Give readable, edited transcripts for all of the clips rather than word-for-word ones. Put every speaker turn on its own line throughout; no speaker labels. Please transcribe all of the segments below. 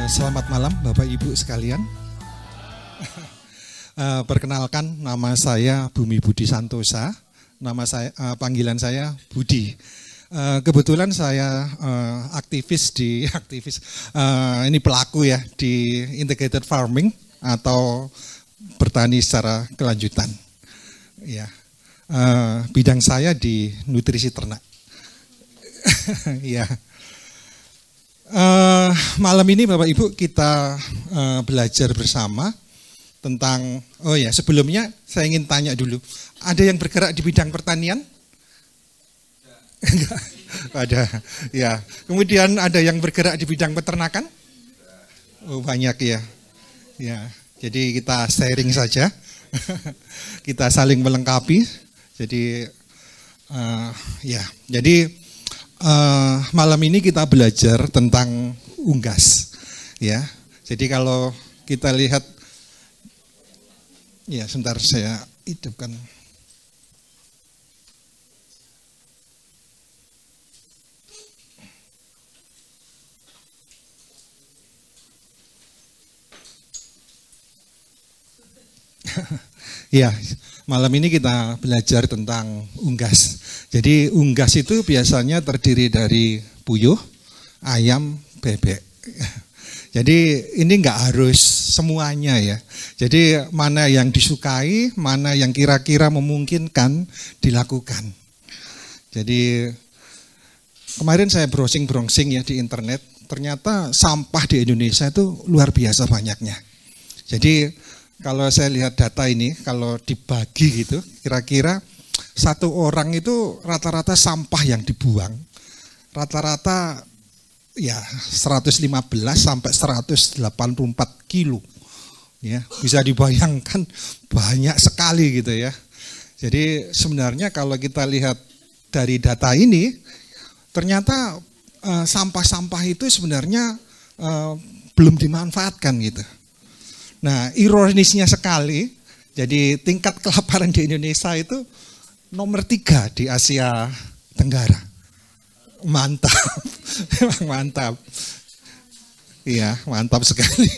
Selamat malam Bapak Ibu sekalian. Perkenalkan, nama saya Bumi Budi Santosa. Nama saya panggilan saya Budi. Kebetulan saya ini pelaku ya di integrated farming atau bertani secara kelanjutan. Ya, bidang saya di nutrisi ternak. Ya. Malam ini Bapak Ibu kita belajar bersama tentang, sebelumnya saya ingin tanya dulu, ada yang bergerak di bidang pertanian? Enggak, ada. Ya. Kemudian ada yang bergerak di bidang peternakan? Oh, banyak ya. Ya. Jadi kita sharing saja. Kita saling melengkapi. Jadi malam ini kita belajar tentang unggas, ya. Jadi kalau kita lihat, ya sebentar saya hidupkan. Ya, malam ini kita belajar tentang unggas. Jadi unggas itu biasanya terdiri dari puyuh, ayam, bebek. Jadi ini enggak harus semuanya ya. Jadi mana yang disukai, mana yang kira-kira memungkinkan dilakukan. Jadi kemarin saya browsing ya di internet, ternyata sampah di Indonesia itu luar biasa banyaknya. Jadi kalau saya lihat data ini, kalau dibagi gitu, kira-kira satu orang itu rata-rata sampah yang dibuang, rata-rata ya 115 sampai 184 kilo. Ya, bisa dibayangkan banyak sekali gitu ya. Jadi sebenarnya kalau kita lihat dari data ini, ternyata sampah-sampah itu sebenarnya belum dimanfaatkan gitu. Nah, ironisnya sekali, jadi tingkat kelaparan di Indonesia itu nomor 3 di Asia Tenggara. Mantap, memang mantap. Iya, mantap sekali.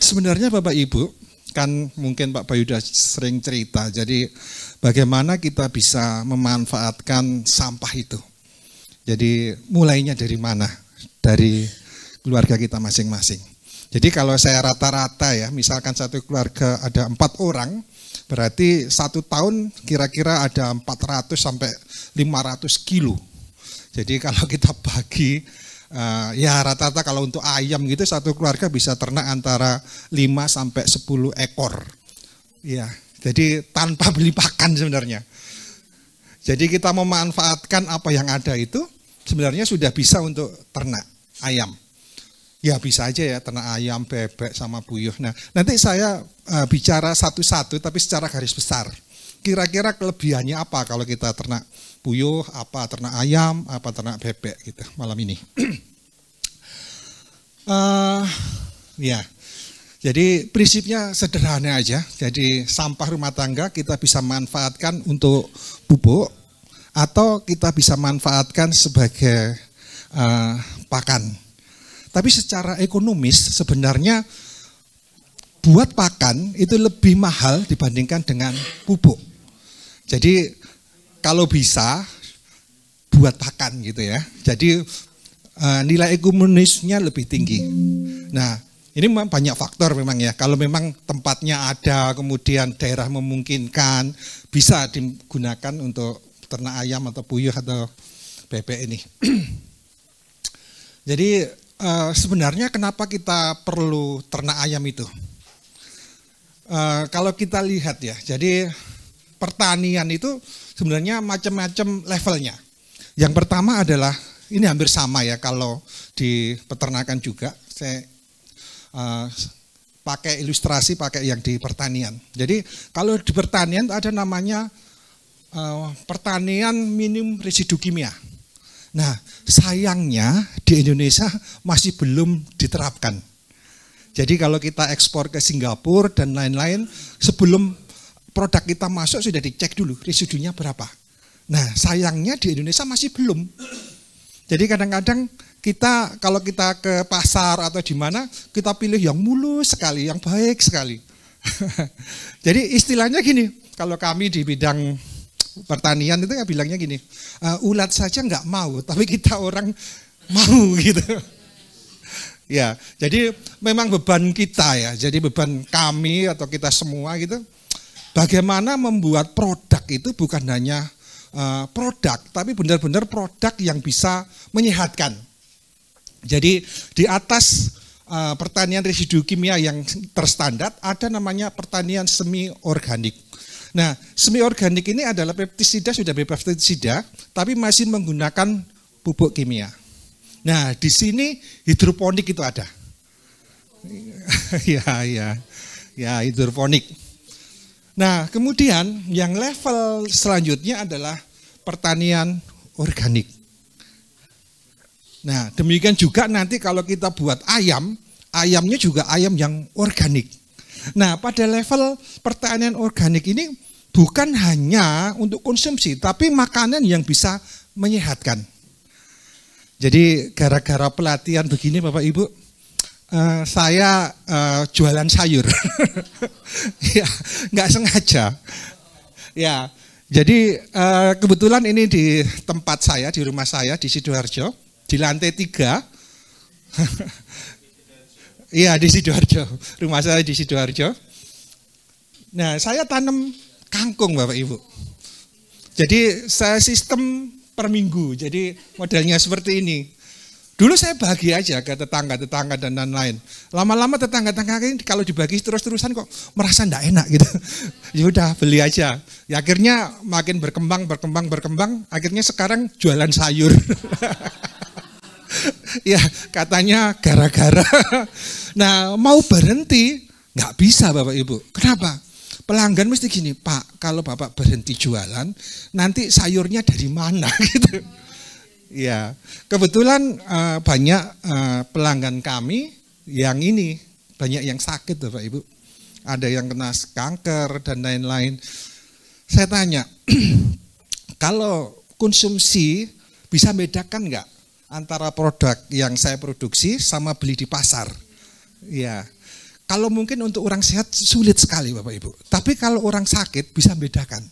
Sebenarnya Bapak Ibu, kan mungkin Pak Bayu sudah sering cerita, jadi bagaimana kita bisa memanfaatkan sampah itu. Jadi mulainya dari mana? Dari keluarga kita masing-masing. Jadi kalau saya rata-rata ya, misalkan satu keluarga ada 4 orang, berarti 1 tahun kira-kira ada 400 sampai 500 kilo. Jadi kalau kita bagi, ya rata-rata kalau untuk ayam gitu satu keluarga bisa ternak antara 5 sampai 10 ekor. Ya, jadi tanpa beli pakan sebenarnya. Jadi kita memanfaatkan apa yang ada itu sebenarnya sudah bisa untuk ternak ayam. Ya bisa aja ya, ternak ayam, bebek, sama puyuh. Nah nanti saya bicara satu-satu tapi secara garis besar. Kira-kira kelebihannya apa kalau kita ternak puyuh, apa ternak ayam, apa ternak bebek gitu malam ini. Ya, jadi prinsipnya sederhana aja. Jadi sampah rumah tangga kita bisa manfaatkan untuk pupuk atau kita bisa manfaatkan sebagai pakan. Tapi secara ekonomis sebenarnya buat pakan itu lebih mahal dibandingkan dengan pupuk. Jadi kalau bisa buat pakan gitu ya. Jadi nilai ekonomisnya lebih tinggi. Nah ini memang banyak faktor memang ya. Kalau memang tempatnya ada, kemudian daerah memungkinkan, bisa digunakan untuk ternak ayam atau puyuh atau bebek ini. Jadi sebenarnya kenapa kita perlu ternak ayam itu? Kalau kita lihat ya, jadi pertanian itu sebenarnya macam-macam levelnya. Yang pertama adalah, ini hampir sama ya kalau di peternakan juga, saya pakai ilustrasi, pakai yang di pertanian. Jadi kalau di pertanian ada namanya pertanian minim residu kimia. Nah, sayangnya di Indonesia masih belum diterapkan. Jadi kalau kita ekspor ke Singapura dan lain-lain, sebelum produk kita masuk sudah dicek dulu residunya berapa. Nah, sayangnya di Indonesia masih belum. Jadi kadang-kadang kita kalau kita ke pasar atau di mana, kita pilih yang mulus sekali, yang baik sekali. Jadi istilahnya gini, kalau kami di bidang pertanian itu ya bilangnya gini, ulat saja nggak mau, tapi kita orang mau gitu. Ya, jadi memang beban kita ya, jadi beban kami atau kita semua gitu. Bagaimana membuat produk itu bukan hanya produk, tapi benar-benar produk yang bisa menyehatkan. Jadi di atas pertanian residu kimia yang terstandar ada namanya pertanian semi organik. Nah, semi organik ini adalah pestisida sudah bebas pestisida, tapi masih menggunakan pupuk kimia. Nah, di sini hidroponik itu ada. Ya, hidroponik. Nah, kemudian yang level selanjutnya adalah pertanian organik. Nah, demikian juga nanti kalau kita buat ayam, ayamnya juga ayam yang organik. Nah, pada level pertanian organik ini bukan hanya untuk konsumsi, tapi makanan yang bisa menyehatkan. Jadi gara-gara pelatihan begini Bapak Ibu, saya jualan sayur. Ya, nggak sengaja. Ya, jadi kebetulan ini di tempat saya, di rumah saya di Sidoarjo, di lantai 3. Iya, di Sidoarjo. Rumah saya di Sidoarjo. Nah, saya tanam kangkung Bapak Ibu. Jadi saya sistem per minggu, jadi modelnya seperti ini. Dulu saya bagi aja ke tetangga-tetangga dan lain-lain. Lama-lama tetangga-tetangga ini kalau dibagi terus-terusan kok merasa enggak enak gitu. Ya udah beli aja. Ya akhirnya makin berkembang, akhirnya sekarang jualan sayur. Ya katanya gara-gara. Nah mau berhenti, nggak bisa Bapak Ibu. Kenapa? Pelanggan mesti gini, Pak, kalau Bapak berhenti jualan, nanti sayurnya dari mana gitu. Ya, kebetulan banyak pelanggan kami yang ini, banyak yang sakit Bapak Ibu. Ada yang kena kanker dan lain-lain. Saya tanya, kalau konsumsi bisa bedakan nggak antara produk yang saya produksi sama beli di pasar? Ya. Kalau mungkin untuk orang sehat sulit sekali Bapak Ibu. Tapi kalau orang sakit bisa bedakan.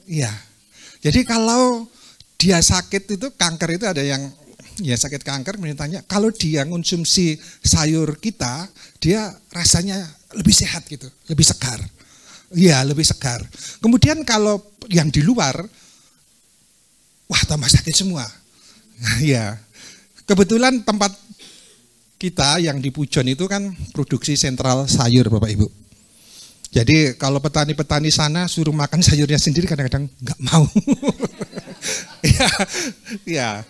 Iya. Jadi kalau dia sakit itu kanker itu ada yang ya sakit kanker tanya kalau dia konsumsi sayur kita dia rasanya lebih sehat gitu, lebih segar. Iya, lebih segar. Kemudian kalau yang di luar wah tambah sakit semua. Iya. Kebetulan tempat kita yang di Pujon itu kan produksi sentral sayur Bapak Ibu. Jadi kalau petani-petani sana suruh makan sayurnya sendiri kadang-kadang nggak mau. Ya,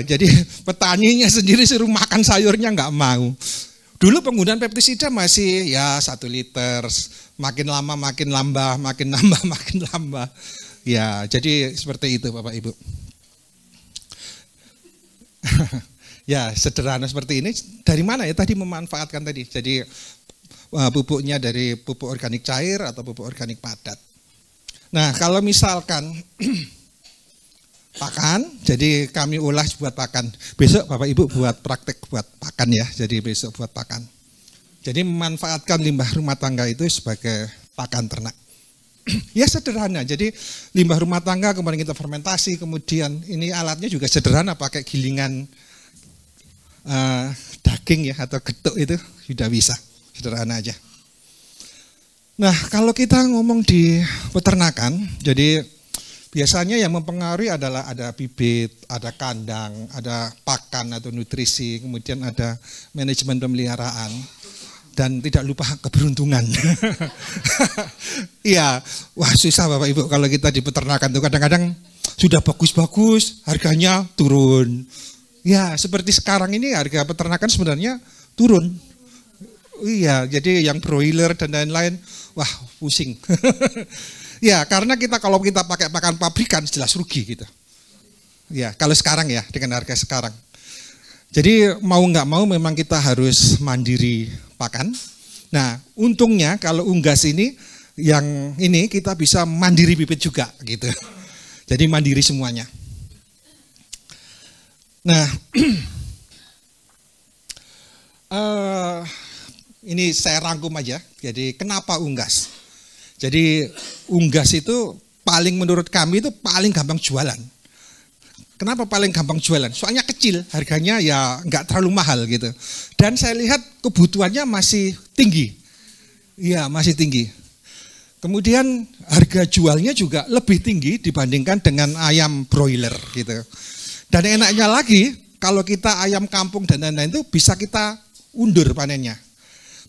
jadi petaninya sendiri suruh makan sayurnya nggak mau. Dulu penggunaan pestisida masih ya 1 liter, makin lama makin nambah, makin nambah. Ya, jadi seperti itu Bapak Ibu. Ya sederhana seperti ini, dari mana ya tadi memanfaatkan tadi, jadi pupuknya dari pupuk organik cair atau pupuk organik padat. Nah kalau misalkan pakan, jadi kami olah buat pakan, besok Bapak Ibu buat praktek buat pakan ya, jadi besok buat pakan. Jadi memanfaatkan limbah rumah tangga itu sebagai pakan ternak. Ya sederhana, jadi limbah rumah tangga kemudian kita fermentasi, kemudian ini alatnya juga sederhana pakai gilingan daging ya atau getuk itu sudah bisa, sederhana aja. Nah kalau kita ngomong di peternakan, jadi biasanya yang mempengaruhi adalah ada bibit, ada kandang, ada pakan atau nutrisi, kemudian ada manajemen pemeliharaan, dan tidak lupa keberuntungan. Iya, wah susah Bapak Ibu kalau kita di peternakan tuh kadang-kadang sudah bagus-bagus, harganya turun. Ya, seperti sekarang ini harga peternakan sebenarnya turun. Iya, jadi yang broiler dan lain-lain, wah pusing. Ya, karena kalau kita pakai pakan pabrikan jelas rugi gitu. Ya, kalau sekarang ya dengan harga sekarang. Jadi mau nggak mau memang kita harus mandiri pakan. Nah, untungnya kalau unggas ini yang ini kita bisa mandiri bibit juga gitu. Jadi mandiri semuanya. Nah, eh, ini saya rangkum aja. Jadi kenapa unggas? Jadi unggas itu paling menurut kami itu paling gampang jualan. Kenapa paling gampang jualan? Soalnya kecil, harganya ya nggak terlalu mahal gitu. Dan saya lihat kebutuhannya masih tinggi. Iya, masih tinggi. Kemudian harga jualnya juga lebih tinggi dibandingkan dengan ayam broiler gitu. Dan enaknya lagi, kalau kita ayam kampung dan lain-lain itu bisa kita undur panennya.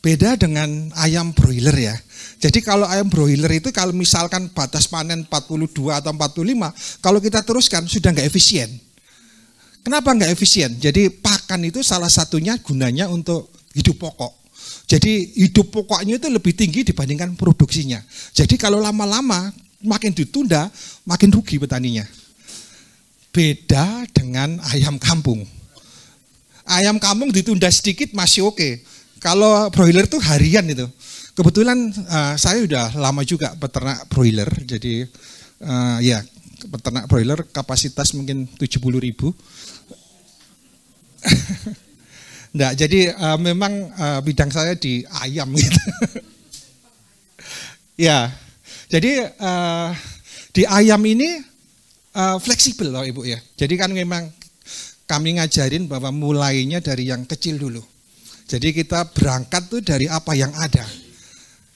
Beda dengan ayam broiler ya. Jadi kalau ayam broiler itu kalau misalkan batas panen 42 atau 45, kalau kita teruskan sudah nggak efisien. Kenapa nggak efisien? Jadi pakan itu salah satunya gunanya untuk hidup pokok. Jadi hidup pokoknya itu lebih tinggi dibandingkan produksinya. Jadi kalau lama-lama makin ditunda, makin rugi petaninya. Beda dengan ayam kampung. Ayam kampung ditunda sedikit masih oke. Kalau broiler itu harian itu. Kebetulan saya udah lama juga peternak broiler. Jadi ya peternak broiler kapasitas mungkin 70.000. Nggak, jadi memang bidang saya di ayam gitu. Ya, jadi di ayam ini fleksibel loh Ibu ya. Jadi kan memang kami ngajarin bahwa mulainya dari yang kecil dulu. Jadi kita berangkat tuh dari apa yang ada.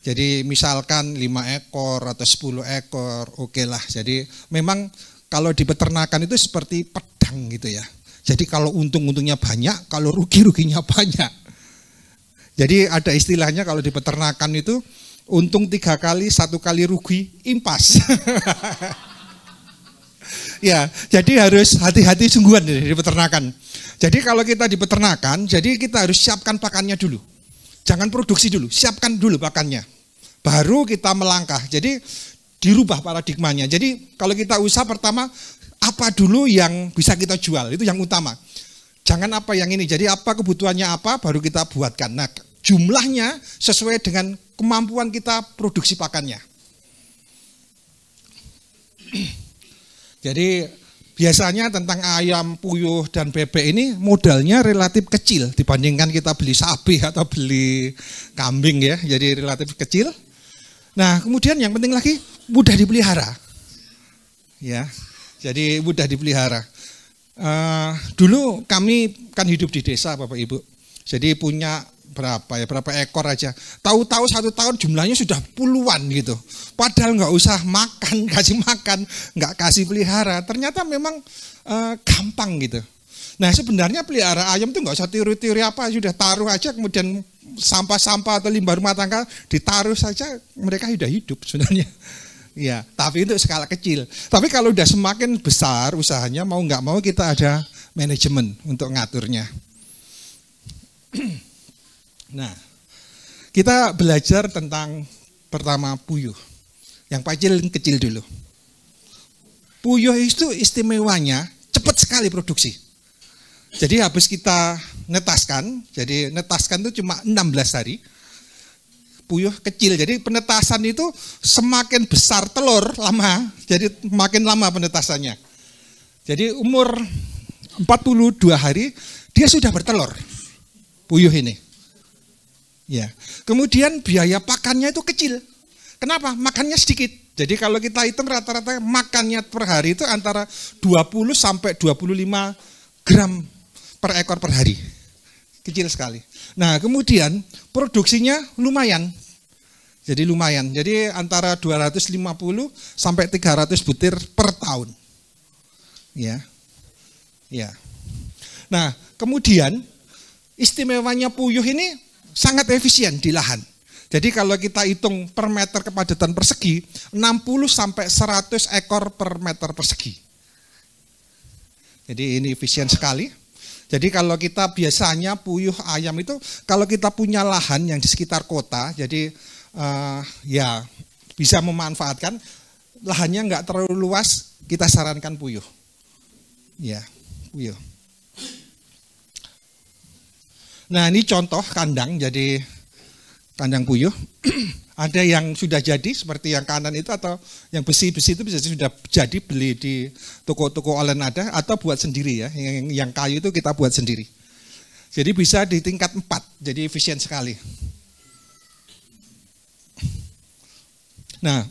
Jadi misalkan 5 ekor atau 10 ekor, oke lah. Jadi memang kalau di peternakan itu seperti pedang gitu ya. Jadi kalau untung-untungnya banyak, kalau rugi-ruginya banyak. Jadi ada istilahnya kalau di peternakan itu untung 3 kali, 1 kali rugi, impas. Ya, jadi harus hati-hati sungguhan di peternakan. Jadi kalau kita di peternakan, jadi kita harus siapkan pakannya dulu. Jangan produksi dulu, siapkan dulu pakannya. Baru kita melangkah. Jadi dirubah paradigmanya. Jadi kalau kita usaha pertama, apa dulu yang bisa kita jual, itu yang utama. Jangan apa yang ini, jadi apa kebutuhannya apa, baru kita buatkan. Nah, jumlahnya sesuai dengan kemampuan kita produksi pakannya. Jadi biasanya tentang ayam, puyuh, dan bebek ini modalnya relatif kecil dibandingkan kita beli sapi atau beli kambing ya, jadi relatif kecil. Nah kemudian yang penting lagi mudah dipelihara, ya, jadi mudah dipelihara. Dulu kami kan hidup di desa Bapak Ibu, jadi punya berapa ekor aja. Tahu-tahu 1 tahun jumlahnya sudah puluhan gitu. Padahal nggak usah makan, kasih makan, nggak kasih pelihara. Ternyata memang gampang gitu. Nah sebenarnya pelihara ayam tuh nggak usah teori-teori apa, sudah taruh aja kemudian sampah-sampah atau limbah rumah tangga ditaruh saja, mereka sudah hidup sebenarnya. Ya, tapi untuk skala kecil. Tapi kalau udah semakin besar usahanya, mau nggak mau kita ada manajemen untuk ngaturnya. Nah, kita belajar tentang pertama puyuh. Yang paling kecil dulu. Puyuh itu istimewanya cepat sekali produksi. Jadi habis kita netaskan, jadi netaskan itu cuma 16 hari. Puyuh kecil, jadi penetasan itu semakin besar telur lama, jadi makin lama penetasannya. Jadi umur 42 hari dia sudah bertelur, puyuh ini. Ya, kemudian biaya pakannya itu kecil. Kenapa? Makannya sedikit. Jadi kalau kita hitung rata-rata makannya per hari itu antara 20 sampai 25 gram per ekor per hari. Kecil sekali. Nah, kemudian produksinya lumayan. Jadi lumayan. Jadi antara 250 sampai 300 butir per tahun. Ya. Ya. Nah, kemudian istimewanya puyuh ini sangat efisien di lahan. Jadi kalau kita hitung per meter kepadatan persegi, 60 sampai 100 ekor per meter persegi. Jadi ini efisien sekali. Jadi kalau kita biasanya puyuh ayam itu, kalau kita punya lahan yang di sekitar kota, jadi ya bisa memanfaatkan, lahannya nggak terlalu luas, kita sarankan puyuh. Ya, puyuh. Nah ini contoh kandang, jadi kandang puyuh. Ada yang sudah jadi seperti yang kanan itu, atau yang besi-besi itu bisa sudah jadi beli di toko-toko online ada, atau buat sendiri ya, yang kayu itu kita buat sendiri. Jadi bisa di tingkat 4, jadi efisien sekali. Nah,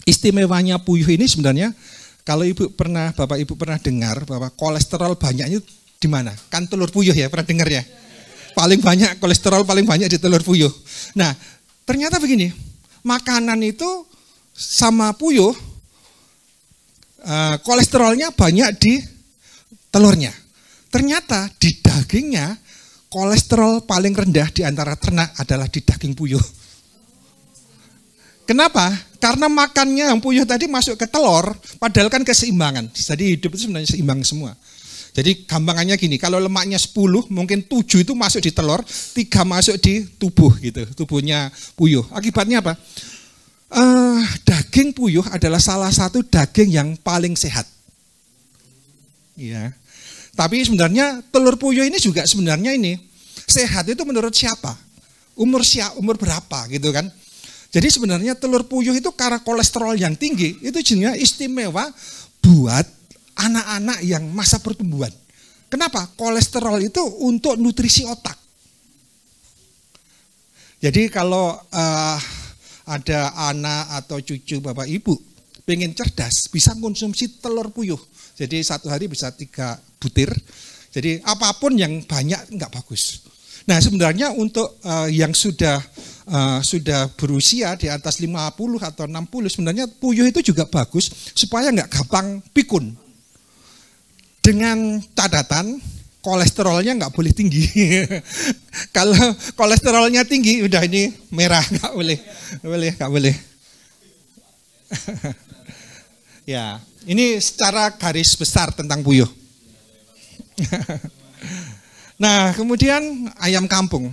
istimewanya puyuh ini sebenarnya kalau Bapak Ibu pernah dengar bahwa kolesterol banyaknya di mana? Kan telur puyuh ya, pernah dengar ya? Paling banyak kolesterol paling banyak di telur puyuh. Nah, ternyata begini, makanan itu sama puyuh kolesterolnya banyak di telurnya. Ternyata di dagingnya kolesterol paling rendah di antara ternak adalah di daging puyuh. Kenapa? Karena makannya yang puyuh tadi masuk ke telur, padahal kan keseimbangan. Jadi hidup itu sebenarnya seimbang semua. Jadi gampangannya gini, kalau lemaknya 10, mungkin 7 itu masuk di telur, 3 masuk di tubuh gitu, tubuhnya puyuh. Akibatnya apa? Daging puyuh adalah salah satu daging yang paling sehat. Ya. Tapi sebenarnya telur puyuh ini juga sebenarnya ini sehat itu menurut siapa? Umur berapa gitu kan? Jadi sebenarnya telur puyuh itu karena kolesterol yang tinggi itu jenisnya istimewa buat anak-anak yang masa pertumbuhan. Kenapa? Kolesterol itu untuk nutrisi otak. Jadi kalau ada anak atau cucu Bapak Ibu pengen cerdas bisa konsumsi telur puyuh. Jadi satu hari bisa 3 butir. Jadi apapun yang banyak enggak bagus. Nah sebenarnya untuk yang sudah berusia di atas 50 atau 60 sebenarnya puyuh itu juga bagus supaya enggak gampang pikun. Dengan catatan kolesterolnya enggak boleh tinggi. Kalau kolesterolnya tinggi udah ini merah, enggak boleh. Ya, ini secara garis besar tentang puyuh. Nah, kemudian ayam kampung.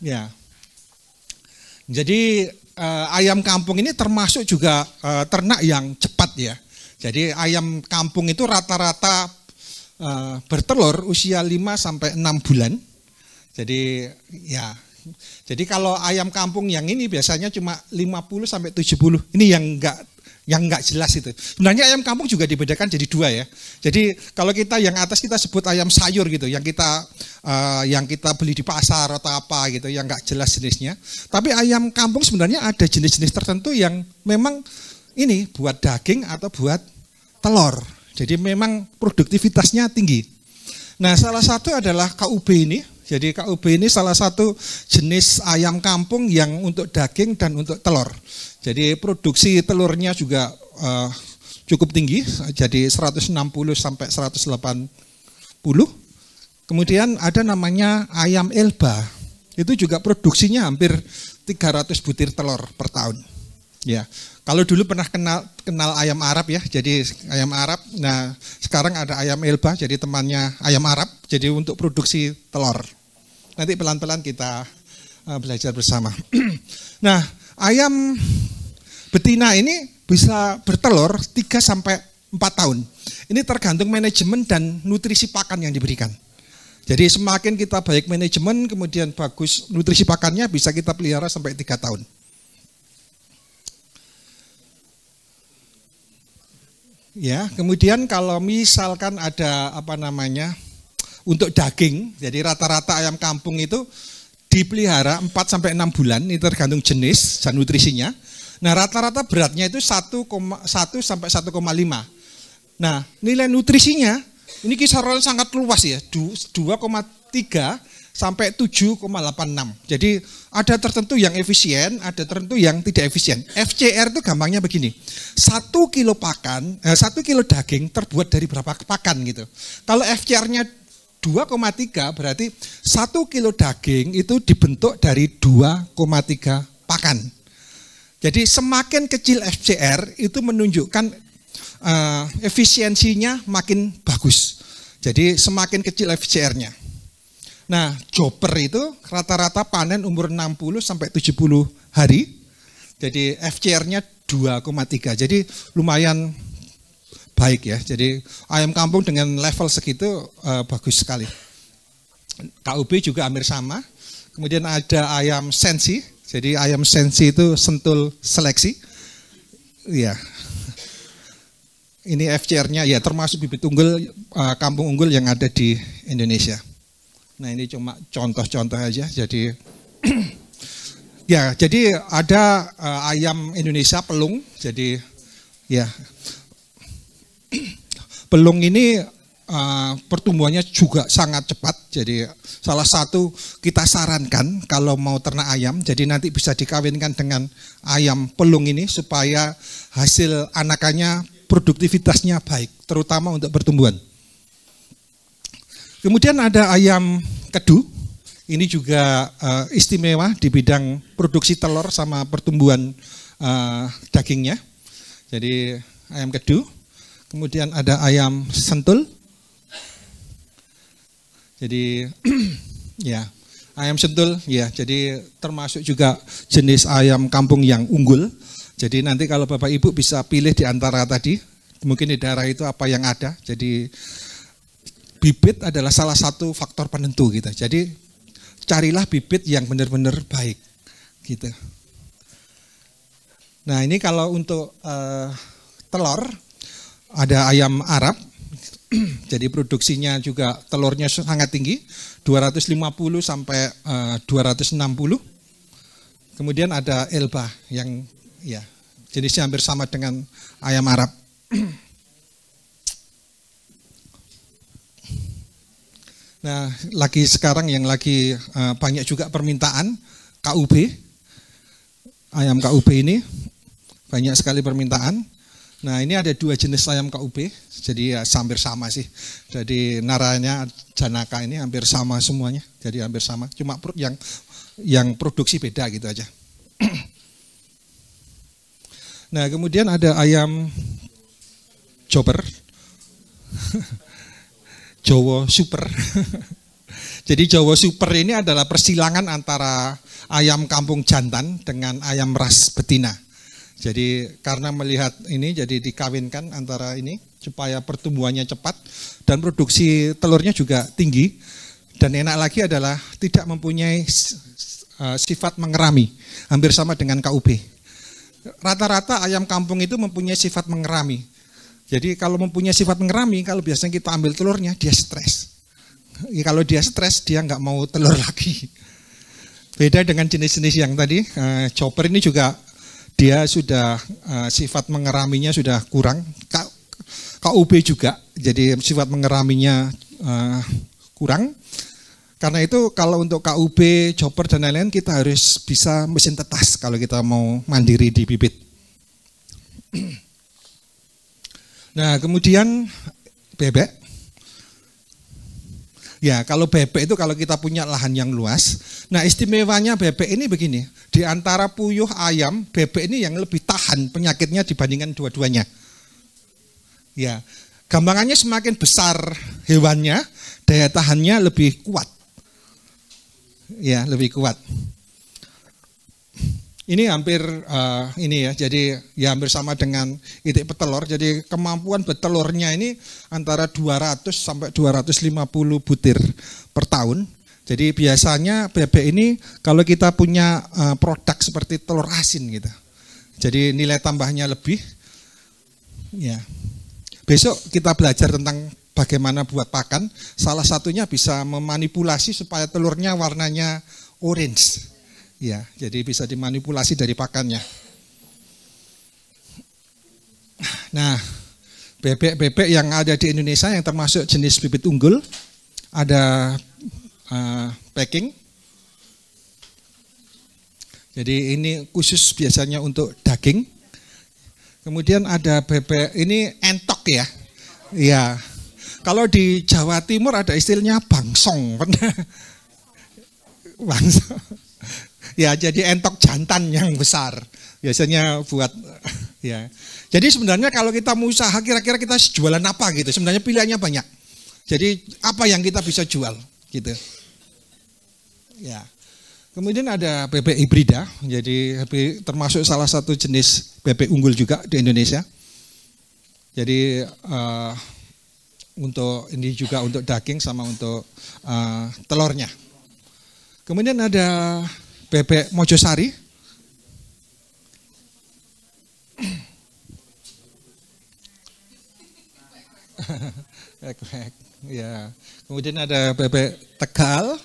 Ya. Jadi ayam kampung ini termasuk juga ternak yang cepat ya. Jadi ayam kampung itu rata-rata bertelur usia 5 sampai 6 bulan. Jadi ya. Jadi kalau ayam kampung yang ini biasanya cuma 50 sampai 70. Ini yang enggak jelas itu. Sebenarnya ayam kampung juga dibedakan jadi 2 ya. Jadi kalau kita yang atas kita sebut ayam sayur gitu, yang kita beli di pasar atau apa gitu, yang enggak jelas jenisnya. Tapi ayam kampung sebenarnya ada jenis-jenis tertentu yang memang ini buat daging atau buat telur. Jadi memang produktivitasnya tinggi. Nah, salah satu adalah KUB ini. Jadi KUB ini salah satu jenis ayam kampung yang untuk daging dan untuk telur. Jadi produksi telurnya juga cukup tinggi, jadi 160 sampai 180. Kemudian ada namanya ayam Elba. Itu juga produksinya hampir 300 butir telur per tahun. Ya. Kalau dulu pernah kenal ayam Arab ya, jadi ayam Arab. Nah, sekarang ada ayam Elba, jadi temannya ayam Arab, jadi untuk produksi telur. Nanti pelan-pelan kita belajar bersama. Nah, ayam betina ini bisa bertelur 3 sampai 4 tahun. Ini tergantung manajemen dan nutrisi pakan yang diberikan. Jadi semakin kita baik manajemen, kemudian bagus nutrisi pakannya, bisa kita pelihara sampai 3 tahun. Ya, kemudian kalau misalkan ada untuk daging, jadi rata-rata ayam kampung itu dipelihara 4 sampai 6 bulan, ini tergantung jenis dan nutrisinya. Nah, rata-rata beratnya itu 1,1 sampai 1,5. Nah, nilai nutrisinya ini kisaran sangat luas ya, 2,3 sampai 7,86. Jadi ada tertentu yang efisien, ada tertentu yang tidak efisien. FCR itu gampangnya begini. 1 kilo daging terbuat dari berapa pakan gitu. Kalau FCR-nya 2,3 berarti 1 kilo daging itu dibentuk dari 2,3 pakan. Jadi semakin kecil FCR itu menunjukkan efisiensinya makin bagus. Jadi semakin kecil FCR-nya. Nah, chopper itu rata-rata panen umur 60 sampai 70 hari. Jadi FCR-nya 2,3. Jadi lumayan baik ya. Jadi ayam kampung dengan level segitu bagus sekali. KUB juga hampir sama. Kemudian ada ayam sensi. Jadi ayam sensi itu sentul seleksi. Iya. ini FCR-nya ya termasuk bibit unggul kampung unggul yang ada di Indonesia. Nah ini cuma contoh-contoh aja. Jadi ya jadi ada ayam Indonesia pelung. Jadi ya pelung ini pertumbuhannya juga sangat cepat. Jadi salah satu kita sarankan kalau mau ternak ayam, jadi nanti bisa dikawinkan dengan ayam pelung ini supaya hasil anakannya produktivitasnya baik, terutama untuk pertumbuhan. Kemudian ada ayam kedu, ini juga istimewa di bidang produksi telur sama pertumbuhan dagingnya. Jadi ayam kedu. Kemudian ada ayam sentul. Jadi ya ayam sentul ya, jadi termasuk juga jenis ayam kampung yang unggul. Jadi nanti kalau Bapak Ibu bisa pilih di antara tadi, mungkin di daerah itu apa yang ada. Jadi bibit adalah salah satu faktor penentu gitu. Jadi carilah bibit yang benar-benar baik gitu. Nah ini kalau untuk telur ada ayam Arab. Jadi produksinya juga telurnya sangat tinggi, 250 sampai 260. Kemudian ada Elba yang ya jenisnya hampir sama dengan ayam Arab. Nah, lagi sekarang yang lagi banyak juga permintaan KUB. Ayam KUB ini banyak sekali permintaan. Nah ini ada dua jenis ayam KUB, jadi ya hampir sama sih. Jadi naranya janaka ini hampir sama semuanya, jadi hampir sama. Cuma yang produksi beda gitu aja. Nah kemudian ada ayam Joper, Jawa Super. Jadi Jawa Super ini adalah persilangan antara ayam kampung jantan dengan ayam ras betina. Jadi karena melihat ini jadi dikawinkan antara ini supaya pertumbuhannya cepat dan produksi telurnya juga tinggi. Dan enak lagi adalah tidak mempunyai sifat mengerami, hampir sama dengan KUB. Rata-rata ayam kampung itu mempunyai sifat mengerami. Jadi kalau mempunyai sifat mengerami, kalau biasanya kita ambil telurnya dia stres. Kalau dia stres dia nggak mau telur lagi. Beda dengan jenis-jenis yang tadi, chopper ini juga dia sudah sifat mengeraminya sudah kurang. KUB juga, jadi sifat mengeraminya kurang. Karena itu kalau untuk KUB, chopper dan lain-lain kita harus bisa mesin tetas kalau kita mau mandiri di bibit. Nah kemudian bebek. Ya kalau bebek itu kalau kita punya lahan yang luas. Nah istimewanya bebek ini begini. Di antara puyuh ayam, bebek ini yang lebih tahan penyakitnya dibandingkan dua-duanya. Ya, gampangannya semakin besar hewannya, daya tahannya lebih kuat. Ya, lebih kuat. Ini hampir ini ya, jadi ya hampir sama dengan itik petelur. Jadi kemampuan betelurnya ini antara 200 sampai 250 butir per tahun. Jadi biasanya bebek ini kalau kita punya produk seperti telur asin gitu. Jadi nilai tambahnya lebih. Ya. Besok kita belajar tentang bagaimana buat pakan. Salah satunya bisa memanipulasi supaya telurnya warnanya orange. Ya, jadi bisa dimanipulasi dari pakannya. Nah, bebek-bebek yang ada di Indonesia yang termasuk jenis bibit unggul ada packing. Jadi ini khusus biasanya untuk daging. Kemudian ada bebek ini entok ya. Iya. Kalau di Jawa Timur ada istilahnya bangsong. Bangsong. Ya, jadi entok jantan yang besar. Biasanya buat ya. Jadi sebenarnya kalau kita mau usaha kira-kira kita jualan apa gitu. Sebenarnya pilihannya banyak. Jadi apa yang kita bisa jual gitu. Ya. Kemudian ada bebek hibrida. Jadi termasuk salah satu jenis bebek unggul juga di Indonesia. Jadi untuk ini juga untuk daging sama untuk telurnya. Kemudian ada bebek Mojosari. Kwek-kwek. Ya. Kemudian ada bebek Tegal.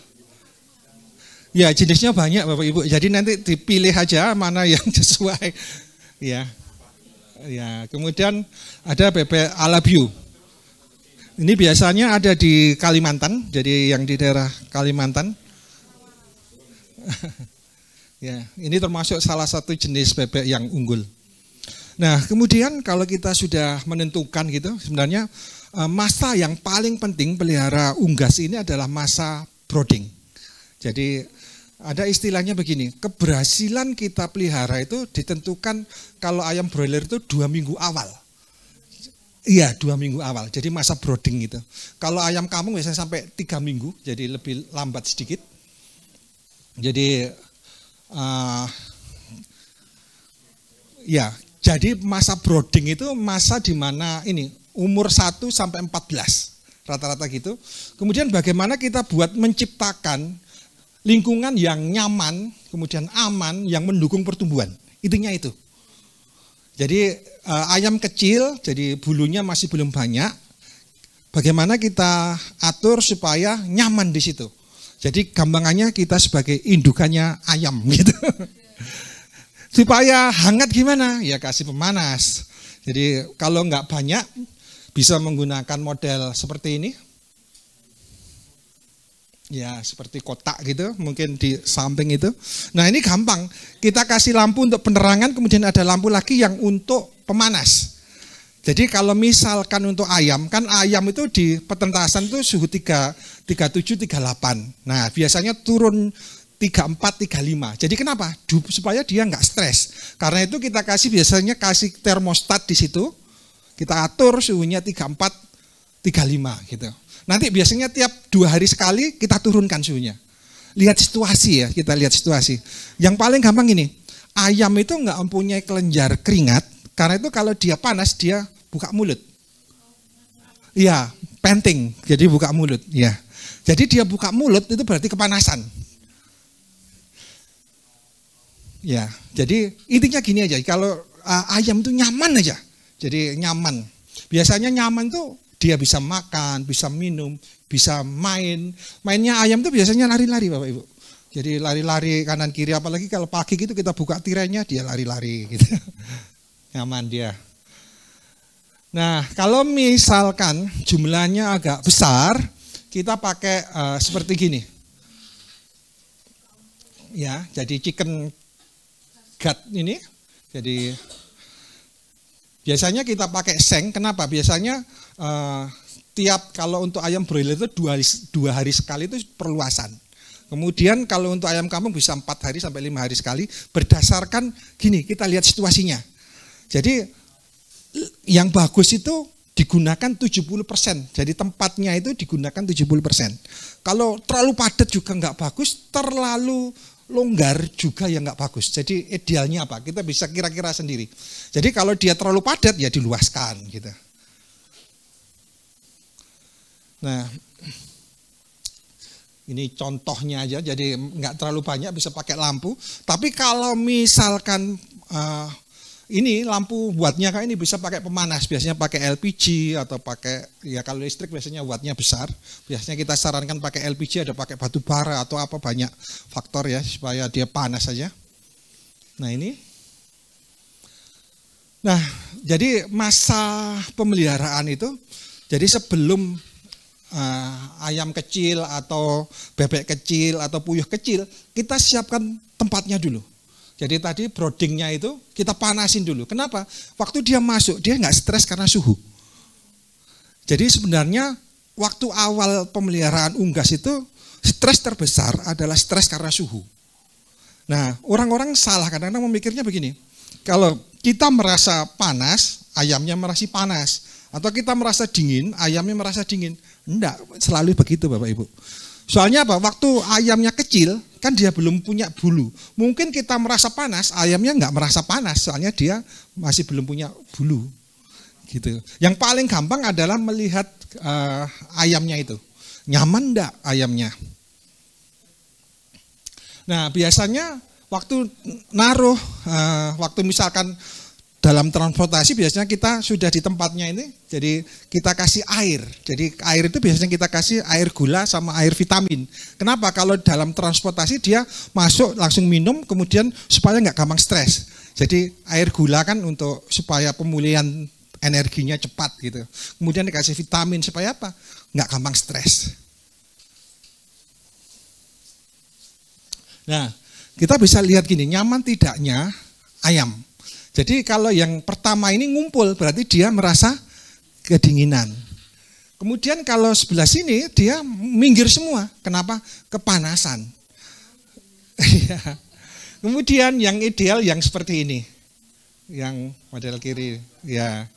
Ya, jenisnya banyak Bapak Ibu. Jadi nanti dipilih aja mana yang sesuai. Ya. Ya, kemudian ada bebek Alabiu. Ini biasanya ada di Kalimantan, jadi yang di daerah Kalimantan. Ya, ini termasuk salah satu jenis bebek yang unggul. Nah, kemudian kalau kita sudah menentukan gitu, sebenarnya masa yang paling penting pelihara unggas ini adalah masa brooding. Jadi ada istilahnya begini, keberhasilan kita pelihara itu ditentukan kalau ayam broiler itu 2 minggu awal. Iya, 2 minggu awal. Jadi masa brooding gitu. Kalau ayam kampung biasanya sampai 3 minggu, jadi lebih lambat sedikit. Jadi ya, jadi masa brooding itu masa di mana ini umur 1 sampai 14 rata-rata gitu. Kemudian bagaimana kita buat menciptakan lingkungan yang nyaman, kemudian aman, yang mendukung pertumbuhan. Intinya itu. Jadi ayam kecil, jadi bulunya masih belum banyak. Bagaimana kita atur supaya nyaman di situ. Jadi gampangannya kita sebagai indukannya ayam gitu. Supaya hangat gimana? Ya kasih pemanas. Jadi kalau nggak banyak bisa menggunakan model seperti ini. Ya seperti kotak gitu, mungkin di samping itu. Nah ini gampang, kita kasih lampu untuk penerangan, kemudian ada lampu lagi yang untuk pemanas. Jadi kalau misalkan untuk ayam, kan ayam itu di petentasan itu suhu 37, 38. Nah biasanya turun 34, 35. Jadi kenapa? Supaya dia nggak stres. Karena itu kita biasanya kasih termostat di situ, kita atur suhunya 34, 35 gitu. Nanti biasanya tiap 2 hari sekali kita turunkan suhunya. Lihat situasi ya, kita lihat situasi. Yang paling gampang ini, ayam itu nggak mempunyai kelenjar keringat, karena itu kalau dia panas dia buka mulut. Iya, panting, jadi buka mulut. Ya, jadi dia buka mulut itu berarti kepanasan. Ya, jadi intinya gini aja, kalau ayam itu nyaman aja, jadi nyaman. Biasanya nyaman tuh dia bisa makan, bisa minum, bisa main. Mainnya ayam tuh biasanya lari-lari Bapak Ibu. Jadi lari-lari kanan kiri, apalagi kalau pagi gitu kita buka tirainya dia lari-lari gitu. Nyaman dia. Nah, kalau misalkan jumlahnya agak besar, kita pakai seperti gini. Ya, jadi chicken gut ini. Jadi biasanya kita pakai seng. Kenapa? Biasanya tiap kalau untuk ayam broiler itu 2 hari sekali itu perluasan. Kemudian kalau untuk ayam kampung bisa 4 hari sampai 5 hari sekali. Berdasarkan gini, kita lihat situasinya. Jadi yang bagus itu digunakan 70%. Jadi tempatnya itu digunakan 70%. Kalau terlalu padat juga nggak bagus, terlalu longgar juga yang nggak bagus. Jadi idealnya apa? Kita bisa kira-kira sendiri. Jadi kalau dia terlalu padat ya diluaskan gitu. Nah, ini contohnya aja. Jadi nggak terlalu banyak, bisa pakai lampu. Tapi kalau misalkan ini lampu wattnya kayak ini bisa pakai pemanas. Biasanya pakai LPG atau pakai, ya kalau listrik biasanya wattnya besar. Biasanya kita sarankan pakai LPG, ada pakai batu bara atau apa, banyak faktor ya supaya dia panas saja. Nah ini. Nah jadi masa pemeliharaan itu, jadi sebelum ayam kecil atau bebek kecil atau puyuh kecil, kita siapkan tempatnya dulu. Jadi tadi broodingnya itu kita panasin dulu. Kenapa? Waktu dia masuk, dia nggak stres karena suhu. Jadi sebenarnya waktu awal pemeliharaan unggas itu stres terbesar adalah stres karena suhu. Nah, orang-orang salah kadang-kadang memikirnya begini. Kalau kita merasa panas, ayamnya merasa panas. Atau kita merasa dingin, ayamnya merasa dingin. Enggak, selalu begitu Bapak Ibu. Soalnya apa? Waktu ayamnya kecil, kan dia belum punya bulu. Mungkin kita merasa panas, ayamnya enggak merasa panas, soalnya dia masih belum punya bulu. Gitu. Yang paling gampang adalah melihat ayamnya itu. Nyaman enggak ayamnya? Nah, biasanya waktu naruh, waktu misalkan dalam transportasi biasanya kita sudah di tempatnya ini, jadi kita kasih air. Jadi air itu biasanya kita kasih air gula sama air vitamin. Kenapa? Kalau dalam transportasi dia masuk langsung minum, kemudian supaya nggak gampang stres. Jadi air gula kan untuk supaya pemulihan energinya cepat gitu. Kemudian dikasih vitamin supaya apa? Nggak gampang stres. Nah, kita bisa lihat gini, nyaman tidaknya ayam. Jadi kalau yang pertama ini ngumpul, berarti dia merasa kedinginan. Kemudian kalau sebelah sini dia minggir semua. Kenapa? Kepanasan. Kemudian yang ideal yang seperti ini. Yang model kiri, ya.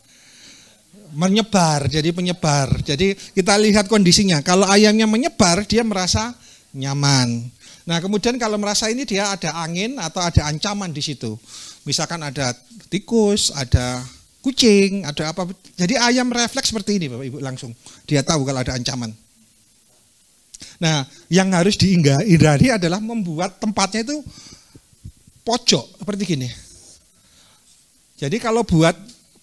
Menyebar, jadi penyebar. Jadi kita lihat kondisinya. Kalau ayamnya menyebar, dia merasa nyaman. Nah, kemudian kalau merasa ini dia ada angin atau ada ancaman di situ. Misalkan ada tikus, ada kucing, ada apa. Jadi ayam refleks seperti ini Bapak Ibu langsung. Dia tahu kalau ada ancaman. Nah, yang harus dihindari adalah membuat tempatnya itu pojok seperti gini. Jadi kalau buat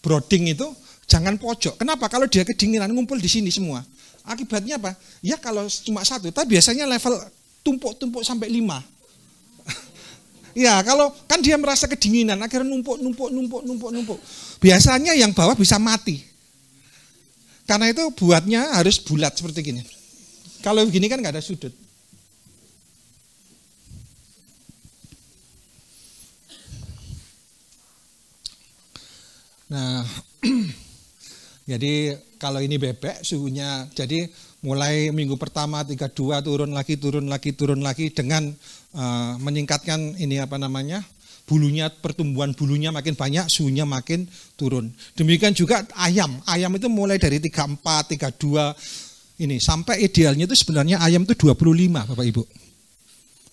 brooding itu jangan pojok. Kenapa? Kalau dia kedinginan ngumpul di sini semua. Akibatnya apa? Ya kalau cuma satu, tapi biasanya level tumpuk-tumpuk sampai 5. Ya, kalau kan dia merasa kedinginan, akhirnya numpuk. Biasanya yang bawah bisa mati. Karena itu buatnya harus bulat seperti gini. Kalau begini kan nggak ada sudut. Nah, jadi kalau ini bebek suhunya, jadi mulai minggu pertama 32 turun lagi dengan meningkatkan ini apa namanya bulunya, pertumbuhan bulunya makin banyak, suhunya makin turun. Demikian juga ayam itu mulai dari 34, 32 ini sampai idealnya itu sebenarnya ayam itu 25 Bapak Ibu.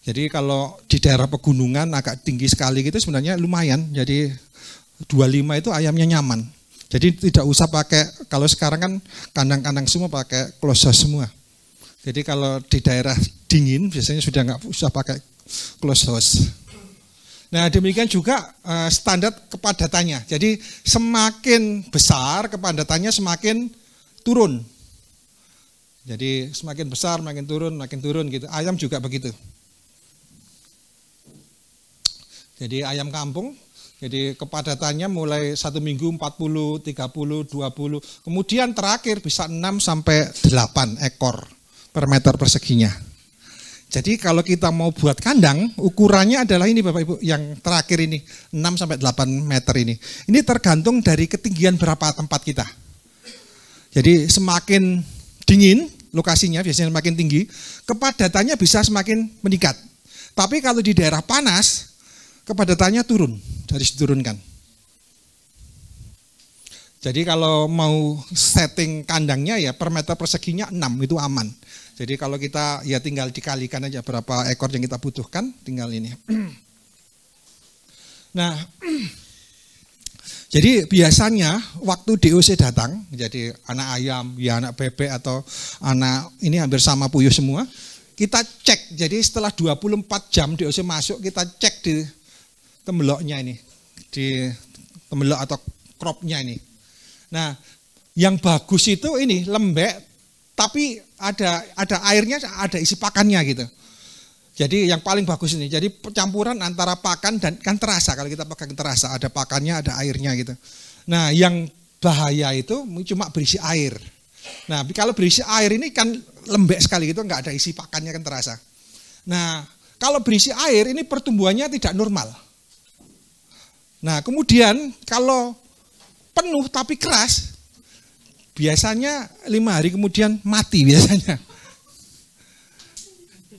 Jadi kalau di daerah pegunungan agak tinggi sekali gitu sebenarnya lumayan. Jadi 25 itu ayamnya nyaman. Jadi tidak usah pakai, kalau sekarang kan kandang-kandang semua pakai close house semua. Jadi kalau di daerah dingin biasanya sudah nggak usah pakai close house. Nah demikian juga standar kepadatannya. Jadi semakin besar kepadatannya semakin turun. Jadi semakin besar makin turun gitu. Ayam juga begitu. Jadi ayam kampung. Jadi kepadatannya mulai 1 minggu 40, 30, 20. Kemudian terakhir bisa 6 sampai 8 ekor per meter perseginya. Jadi kalau kita mau buat kandang, ukurannya adalah ini Bapak Ibu, yang terakhir ini 6 sampai 8 meter ini. Ini tergantung dari ketinggian berapa tempat kita. Jadi semakin dingin lokasinya biasanya semakin tinggi, kepadatannya bisa semakin meningkat. Tapi kalau di daerah panas, kepadatannya turun, harus diturunkan. Jadi kalau mau setting kandangnya ya per meter perseginya 6 itu aman. Jadi kalau kita ya tinggal dikalikan aja berapa ekor yang kita butuhkan, tinggal ini. Nah, jadi biasanya waktu DOC datang, jadi anak ayam, ya anak bebek atau anak ini hampir sama puyuh semua, kita cek. Jadi setelah 24 jam DOC masuk, kita cek di tembeloknya ini, di tembelok atau cropnya ini. Nah, yang bagus itu ini lembek, tapi ada airnya, ada isi pakannya gitu. Jadi yang paling bagus ini, jadi campuran antara pakan dan kan terasa kalau kita pakai terasa, ada pakannya, ada airnya gitu. Nah, yang bahaya itu cuma berisi air. Nah, kalau berisi air ini kan lembek sekali gitu, nggak ada isi pakannya kan terasa. Nah, kalau berisi air ini pertumbuhannya tidak normal. Nah kemudian kalau penuh tapi keras, biasanya 5 hari kemudian mati biasanya.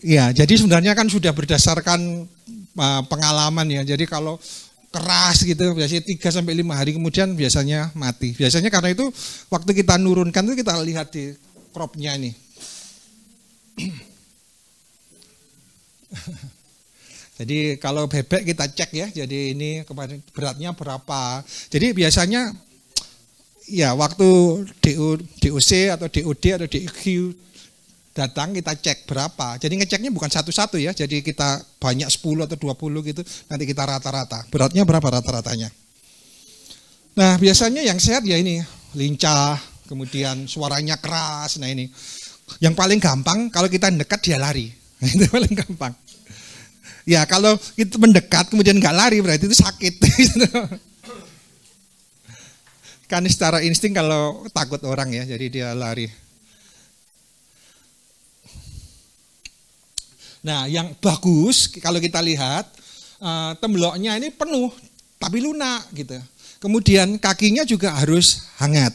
Ya jadi sebenarnya kan sudah berdasarkan pengalaman ya. Jadi kalau keras gitu biasanya 3-5 hari kemudian biasanya mati. Biasanya karena itu waktu kita nurunkan itu kita lihat di cropnya ini. Jadi kalau bebek kita cek ya, jadi ini beratnya berapa. Jadi biasanya ya waktu DOC atau DOD atau DQ datang kita cek berapa. Jadi ngeceknya bukan satu-satu ya, jadi kita banyak 10 atau 20 gitu, nanti kita rata-rata. Beratnya berapa rata-ratanya. Nah, biasanya yang sehat ya ini, lincah, kemudian suaranya keras. Nah ini, yang paling gampang kalau kita dekat dia lari. Itu paling gampang. Ya kalau kita mendekat kemudian nggak lari berarti itu sakit. Kan secara insting kalau takut orang ya, jadi dia lari. Nah, yang bagus kalau kita lihat tembloknya ini penuh tapi lunak gitu. Kemudian kakinya juga harus hangat.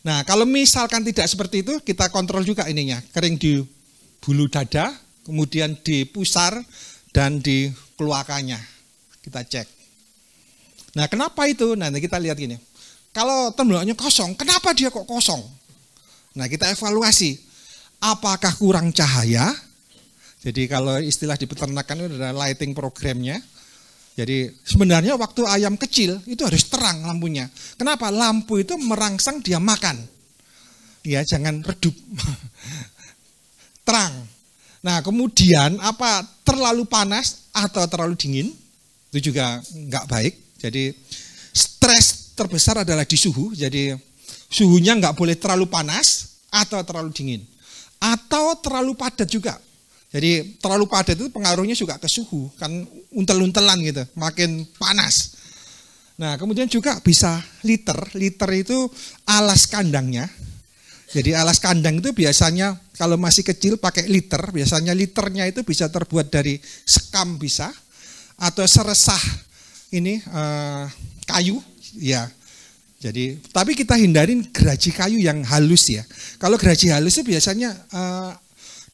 Nah, kalau misalkan tidak seperti itu, kita kontrol juga ininya, kering di bulu dada, kemudian di pusar dan di keluarkannya. Kita cek. Nah, kenapa itu? Nanti kita lihat gini. Kalau tembloknya kosong, kenapa dia kok kosong? Nah, kita evaluasi. Apakah kurang cahaya? Jadi kalau istilah di peternakan itu ada lighting programnya. Jadi sebenarnya waktu ayam kecil itu harus terang lampunya. Kenapa? Lampu itu merangsang dia makan. Ya, jangan redup. Terang. Nah, kemudian apa terlalu panas atau terlalu dingin itu juga nggak baik. Jadi stres terbesar adalah di suhu. Jadi suhunya nggak boleh terlalu panas atau terlalu dingin. Atau terlalu padat juga. Jadi terlalu padat itu pengaruhnya juga ke suhu, kan untel-untelan gitu, makin panas. Nah, kemudian juga bisa liter. Liter itu alas kandangnya. Jadi alas kandang itu biasanya kalau masih kecil pakai liter, biasanya liternya itu bisa terbuat dari sekam bisa, atau seresah ini kayu, ya. Jadi, tapi kita hindarin geraji kayu yang halus ya. Kalau geraji halus itu biasanya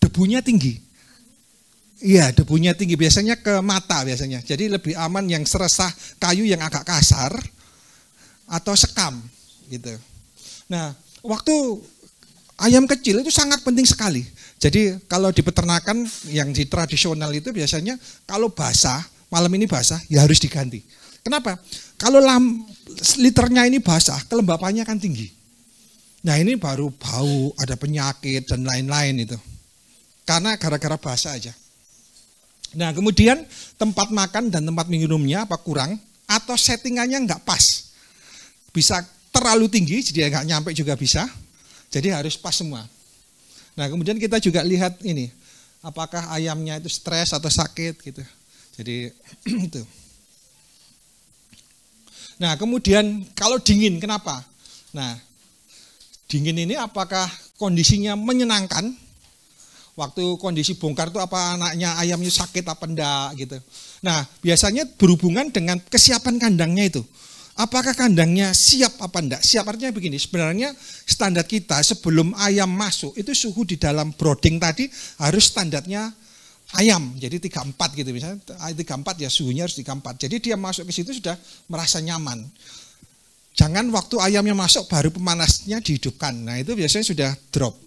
debunya tinggi. Iya, debunya tinggi, biasanya ke mata biasanya. Jadi lebih aman yang seresah kayu yang agak kasar atau sekam gitu. Nah, waktu ayam kecil itu sangat penting sekali. Jadi kalau di peternakan yang di tradisional itu biasanya kalau basah, malam ini basah, ya harus diganti. Kenapa? Kalau liternya ini basah, kelembapannya kan tinggi. Nah, ini baru bau, ada penyakit dan lain-lain itu. Karena gara-gara basah aja. Nah, kemudian tempat makan dan tempat minumnya apa kurang atau settingannya nggak pas. Bisa terlalu tinggi, jadi nggak nyampe juga bisa. Jadi harus pas semua. Nah, kemudian kita juga lihat ini, apakah ayamnya itu stres atau sakit gitu. Jadi itu. Nah, kemudian kalau dingin, kenapa? Nah, dingin ini apakah kondisinya menyenangkan? Waktu kondisi bongkar itu apa anaknya ayamnya sakit apa enggak gitu. Nah, biasanya berhubungan dengan kesiapan kandangnya itu. Apakah kandangnya siap apa enggak? Siap artinya begini, sebenarnya standar kita sebelum ayam masuk itu suhu di dalam brooding tadi harus standarnya ayam. Jadi 34 gitu misalnya, 34 ya suhunya harus 34. Jadi dia masuk ke situ sudah merasa nyaman. Jangan waktu ayamnya masuk baru pemanasnya dihidupkan. Nah, itu biasanya sudah drop.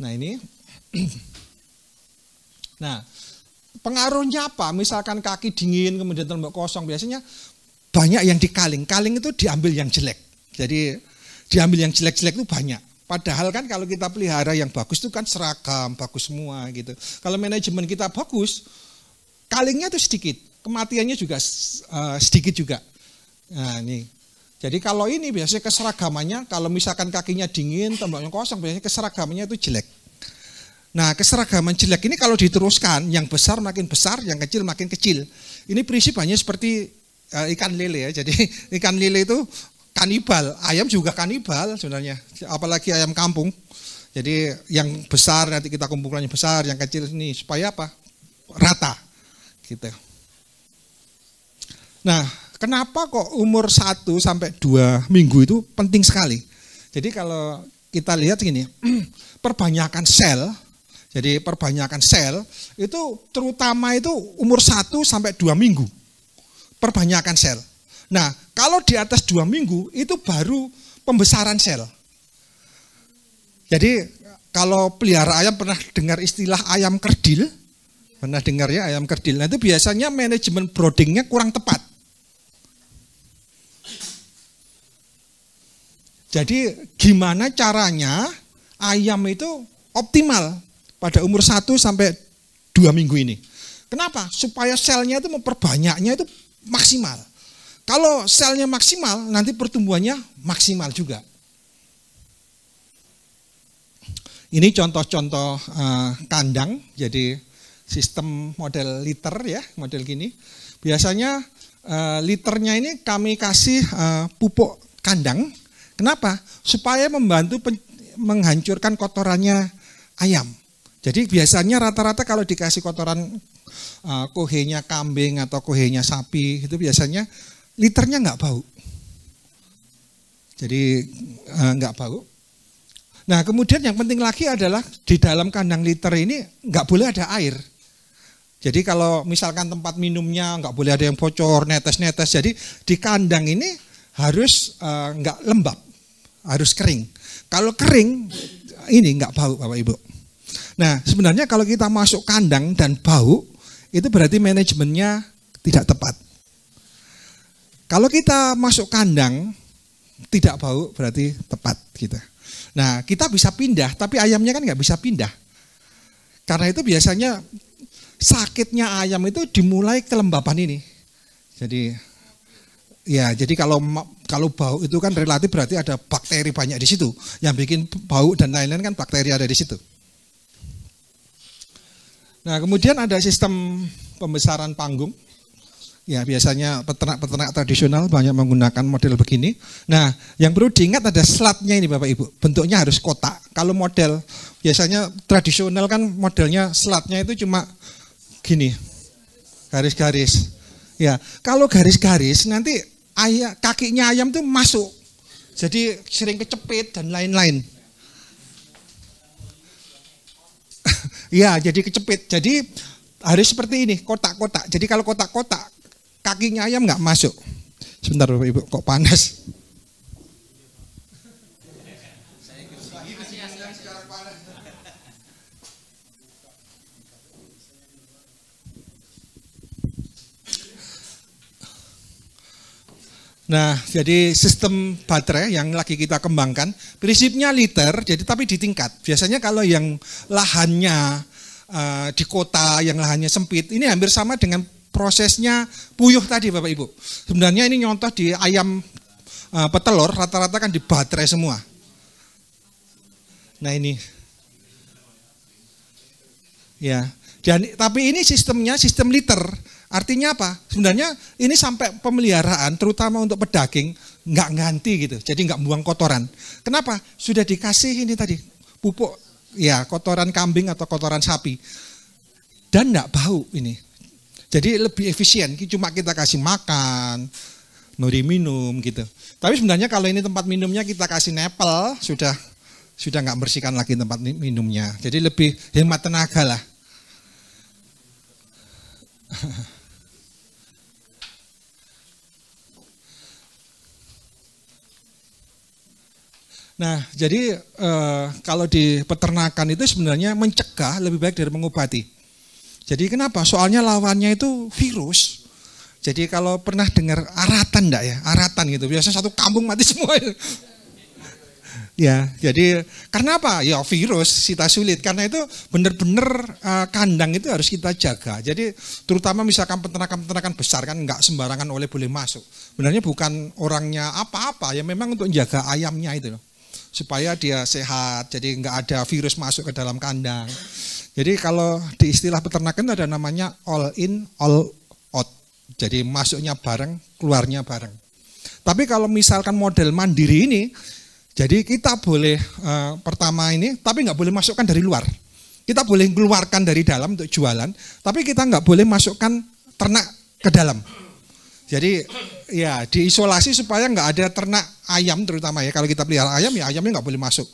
Nah, ini. Nah, pengaruhnya apa? Misalkan kaki dingin kemudian tembok kosong, biasanya banyak yang dikaling. Kaling itu diambil yang jelek. Jadi diambil yang jelek-jelek itu banyak. Padahal kan kalau kita pelihara yang bagus itu kan seragam, bagus semua gitu. Kalau manajemen kita bagus, kalingnya itu sedikit. Kematiannya juga sedikit juga. Nah, ini. Jadi kalau ini biasanya keseragamannya, kalau misalkan kakinya dingin, temboknya kosong, biasanya keseragamannya itu jelek. Nah, keseragaman jelek ini kalau diteruskan, yang besar makin besar, yang kecil makin kecil. Ini prinsipnya seperti ikan lele ya. Jadi ikan lele itu kanibal, ayam juga kanibal sebenarnya. Apalagi ayam kampung. Jadi yang besar nanti kita kumpulkan yang besar, yang kecil ini supaya apa? Rata. Gitu. Nah, kenapa kok umur 1 sampai 2 minggu itu penting sekali? Jadi kalau kita lihat gini, perbanyakan sel, jadi perbanyakan sel itu terutama itu umur 1 sampai 2 minggu. Perbanyakan sel. Nah, kalau di atas 2 minggu itu baru pembesaran sel. Jadi kalau pelihara ayam pernah dengar istilah ayam kerdil? Pernah dengar ya ayam kerdil? Nah, itu biasanya manajemen broodingnya kurang tepat. Jadi gimana caranya ayam itu optimal pada umur 1 sampai 2 minggu ini. Kenapa? Supaya selnya itu memperbanyaknya itu maksimal. Kalau selnya maksimal, nanti pertumbuhannya maksimal juga. Ini contoh-contoh kandang, jadi sistem model liter ya, model gini. Biasanya liternya ini kami kasih pupuk kandang. Kenapa? Supaya membantu menghancurkan kotorannya ayam. Jadi biasanya rata-rata kalau dikasih kotoran kohenya kambing atau kohenya sapi, itu biasanya liternya nggak bau. Jadi nggak bau. Nah kemudian yang penting lagi adalah di dalam kandang liter ini nggak boleh ada air. Jadi kalau misalkan tempat minumnya nggak boleh ada yang bocor, netes-netes. Jadi di kandang ini harus nggak lembab, harus kering. Kalau kering ini nggak bau Bapak Ibu. Nah sebenarnya kalau kita masuk kandang dan bau, itu berarti manajemennya tidak tepat. Kalau kita masuk kandang tidak bau berarti tepat gitu. Nah kita bisa pindah, tapi ayamnya kan nggak bisa pindah. Karena itu biasanya sakitnya ayam itu dimulai kelembapan ini. Jadi ya, jadi kalau bau itu kan relatif berarti ada bakteri banyak di situ. Yang bikin bau dan lain-lain kan bakteri ada di situ. Nah, kemudian ada sistem pembesaran panggung. Ya, biasanya peternak-peternak tradisional banyak menggunakan model begini. Nah, yang perlu diingat ada slatnya ini Bapak Ibu. Bentuknya harus kotak. Kalau model biasanya tradisional kan modelnya slatnya itu cuma gini. Garis-garis. Ya, kalau garis-garis nanti kakinya ayam tuh masuk. Jadi sering kecepit dan lain-lain. Ya, jadi kecepit. Jadi harus seperti ini, kotak-kotak. Jadi kalau kotak-kotak, kakinya ayam nggak masuk. Sebentar Bapak Ibu, kok panas? Nah, jadi sistem baterai yang lagi kita kembangkan, prinsipnya liter, jadi tapi di tingkat. Biasanya kalau yang lahannya di kota, yang lahannya sempit, ini hampir sama dengan prosesnya puyuh tadi Bapak Ibu. Sebenarnya ini nyontoh di ayam petelur, rata-rata kan di baterai semua. Nah ini. Ya, dan tapi ini sistemnya sistem liter. Artinya apa? Sebenarnya ini sampai pemeliharaan, terutama untuk pedaging, nggak ganti gitu. Jadi nggak buang kotoran. Kenapa? Sudah dikasih ini tadi pupuk, ya kotoran kambing atau kotoran sapi, dan nggak bau ini. Jadi lebih efisien. Cuma kita kasih makan, beri minum gitu. Tapi sebenarnya kalau ini tempat minumnya kita kasih nepel, sudah nggak bersihkan lagi tempat minumnya. Jadi lebih hemat tenaga lah. Nah, jadi kalau di peternakan itu sebenarnya mencegah lebih baik dari mengobati. Jadi kenapa? Soalnya lawannya itu virus. Jadi kalau pernah dengar aratan enggak ya? Aratan gitu. Biasanya satu kampung mati semua. Ya, jadi karena apa? Ya virus, kita sulit. Karena itu benar-benar kandang itu harus kita jaga. Jadi terutama misalkan peternakan-peternakan besar kan enggak sembarangan boleh masuk. Sebenarnya bukan orangnya apa-apa, ya memang untuk menjaga ayamnya itu loh. Supaya dia sehat, jadi nggak ada virus masuk ke dalam kandang. Jadi kalau di istilah peternakan ada namanya all in, all out. Jadi masuknya bareng, keluarnya bareng. Tapi kalau misalkan model mandiri ini, jadi kita boleh pertama ini, tapi nggak boleh masukkan dari luar. Kita boleh keluarkan dari dalam untuk jualan, tapi kita nggak boleh masukkan ternak ke dalam. Jadi ya diisolasi supaya nggak ada ternak ayam terutama ya. Kalau kita pelihara ayam ya ayamnya nggak boleh masuk.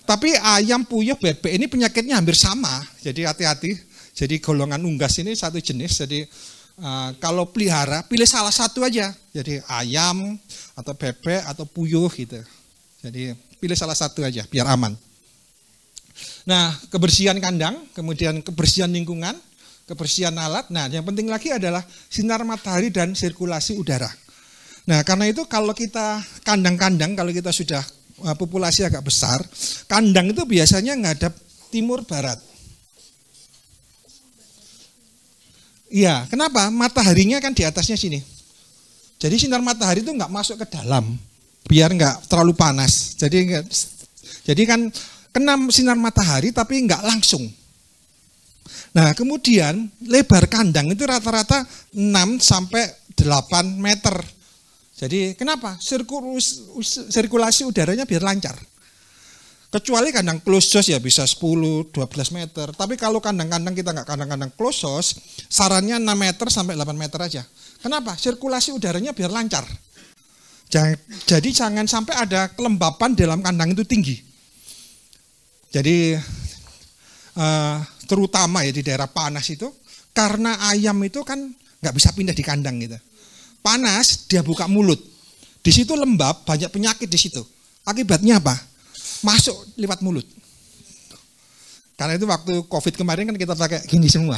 Tapi ayam, puyuh, bebek ini penyakitnya hampir sama. Jadi hati-hati. Jadi golongan unggas ini satu jenis. Jadi kalau pelihara pilih salah satu aja. Jadi ayam atau bebek atau puyuh gitu. Jadi pilih salah satu aja biar aman. Nah kebersihan kandang, kemudian kebersihan lingkungan, kebersihan alat. Nah, yang penting lagi adalah sinar matahari dan sirkulasi udara. Nah, karena itu kalau kita kandang-kandang, kalau kita sudah populasi agak besar, kandang itu biasanya ngadap timur barat. Iya, kenapa? Mataharinya kan di atasnya sini. Jadi sinar matahari itu nggak masuk ke dalam, biar nggak terlalu panas. Jadi kan kena sinar matahari tapi nggak langsung. Nah kemudian lebar kandang itu rata-rata 6 sampai 8 meter. Jadi kenapa? Sirkulasi udaranya biar lancar. Kecuali kandang closed house ya bisa 10-12 meter. Tapi kalau kandang-kandang kita nggak kandang-kandang closed house, sarannya 6 meter sampai 8 meter aja. Kenapa? Sirkulasi udaranya biar lancar. Jadi jangan sampai ada kelembapan dalam kandang itu tinggi. Jadi terutama ya di daerah panas itu, karena ayam itu kan nggak bisa pindah di kandang gitu. Panas dia buka mulut, di situ lembab, banyak penyakit di situ. Akibatnya apa? Masuk lewat mulut. Karena itu waktu COVID kemarin kan kita pakai gini semua.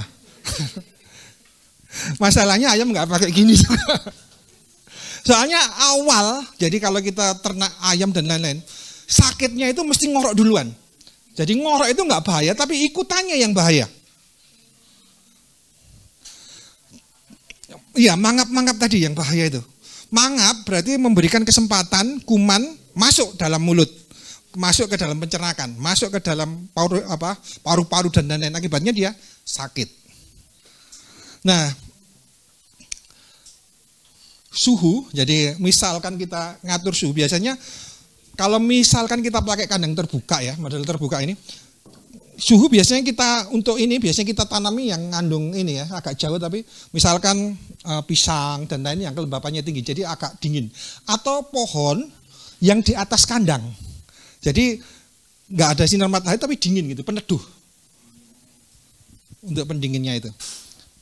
Masalahnya ayam nggak pakai gini semua. Soalnya awal, jadi kalau kita ternak ayam dan lain-lain, sakitnya itu mesti ngorok duluan. Jadi ngorok itu nggak bahaya, tapi ikutannya yang bahaya. Iya, mangap-mangap tadi yang bahaya itu. Mangap berarti memberikan kesempatan kuman masuk dalam mulut, masuk ke dalam pencernaan, masuk ke dalam paru-paru dan lain-lain. Akibatnya dia sakit. Nah, suhu, jadi misalkan kita ngatur suhu, biasanya kalau misalkan kita pakai kandang terbuka ya, model terbuka ini, suhu biasanya kita untuk ini biasanya kita tanami yang ngandung ini ya, agak jauh tapi misalkan pisang dan lain yang kelembapannya tinggi, jadi agak dingin. Atau pohon yang di atas kandang, jadi nggak ada sinar matahari tapi dingin gitu, peneduh untuk pendinginnya itu.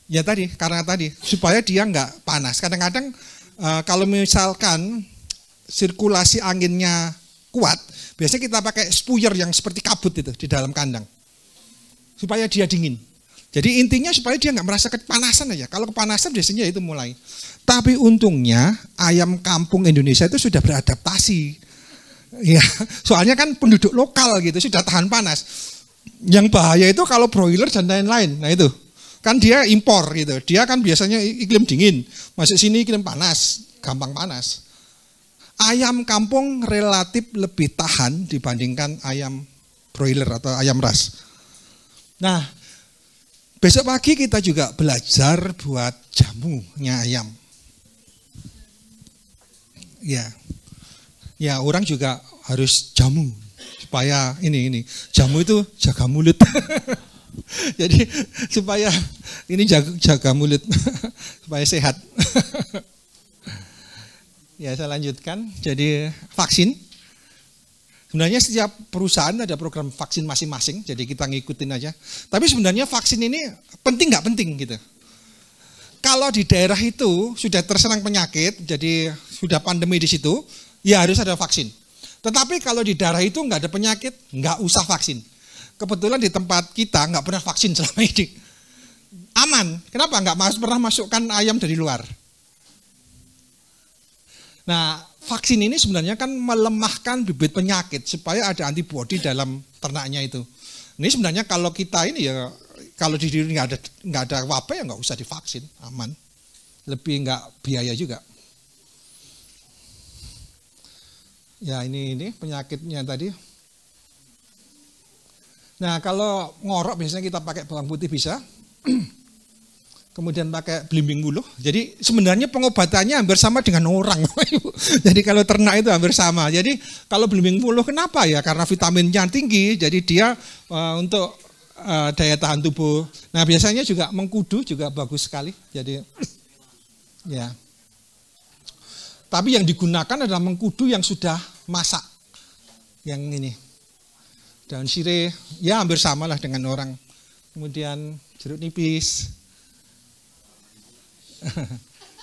Ya tadi, karena tadi supaya dia nggak panas. Kadang-kadang kalau misalkan sirkulasi anginnya kuat, biasanya kita pakai spuyer yang seperti kabut itu di dalam kandang, supaya dia dingin. Jadi intinya supaya dia nggak merasa kepanasan aja. Kalau kepanasan biasanya itu mulai. Tapi untungnya ayam kampung Indonesia itu sudah beradaptasi. Ya, soalnya kan penduduk lokal gitu sudah tahan panas. Yang bahaya itu kalau broiler dan lain-lain. Nah itu kan dia impor gitu. Dia kan biasanya iklim dingin, masuk sini iklim panas, gampang panas. Ayam kampung relatif lebih tahan dibandingkan ayam broiler atau ayam ras. Nah, besok pagi kita juga belajar buat jamunya ayam. Ya orang juga harus jamu supaya ini jamu itu jaga mulut. Jadi supaya ini jaga mulut supaya sehat. Ya saya lanjutkan. Jadi vaksin. Sebenarnya setiap perusahaan ada program vaksin masing-masing, jadi kita ngikutin aja. Tapi sebenarnya vaksin ini penting nggak penting gitu. Kalau di daerah itu sudah terserang penyakit, jadi sudah pandemi di situ, ya harus ada vaksin. Tetapi kalau di daerah itu nggak ada penyakit, nggak usah vaksin. Kebetulan di tempat kita nggak pernah vaksin selama ini. Aman. Kenapa? Nggak pernah masukkan ayam dari luar. Nah, vaksin ini sebenarnya kan melemahkan bibit penyakit supaya ada antibodi dalam ternaknya itu. Ini sebenarnya kalau kita ini ya, kalau di diri nggak ada wabah ya nggak usah divaksin, aman. Lebih nggak biaya juga. Ya ini penyakitnya tadi. Nah kalau ngorok biasanya kita pakai bawang putih bisa. Kemudian pakai belimbing wuluh. Jadi sebenarnya pengobatannya hampir sama dengan orang. Jadi kalau ternak itu hampir sama. Jadi kalau belimbing wuluh kenapa ya? Karena vitaminnya tinggi. Jadi dia untuk daya tahan tubuh. Nah biasanya juga mengkudu juga bagus sekali. Jadi ya. Tapi yang digunakan adalah mengkudu yang sudah masak. Yang ini. Daun sirih. Ya hampir sama lah dengan orang. Kemudian jeruk nipis.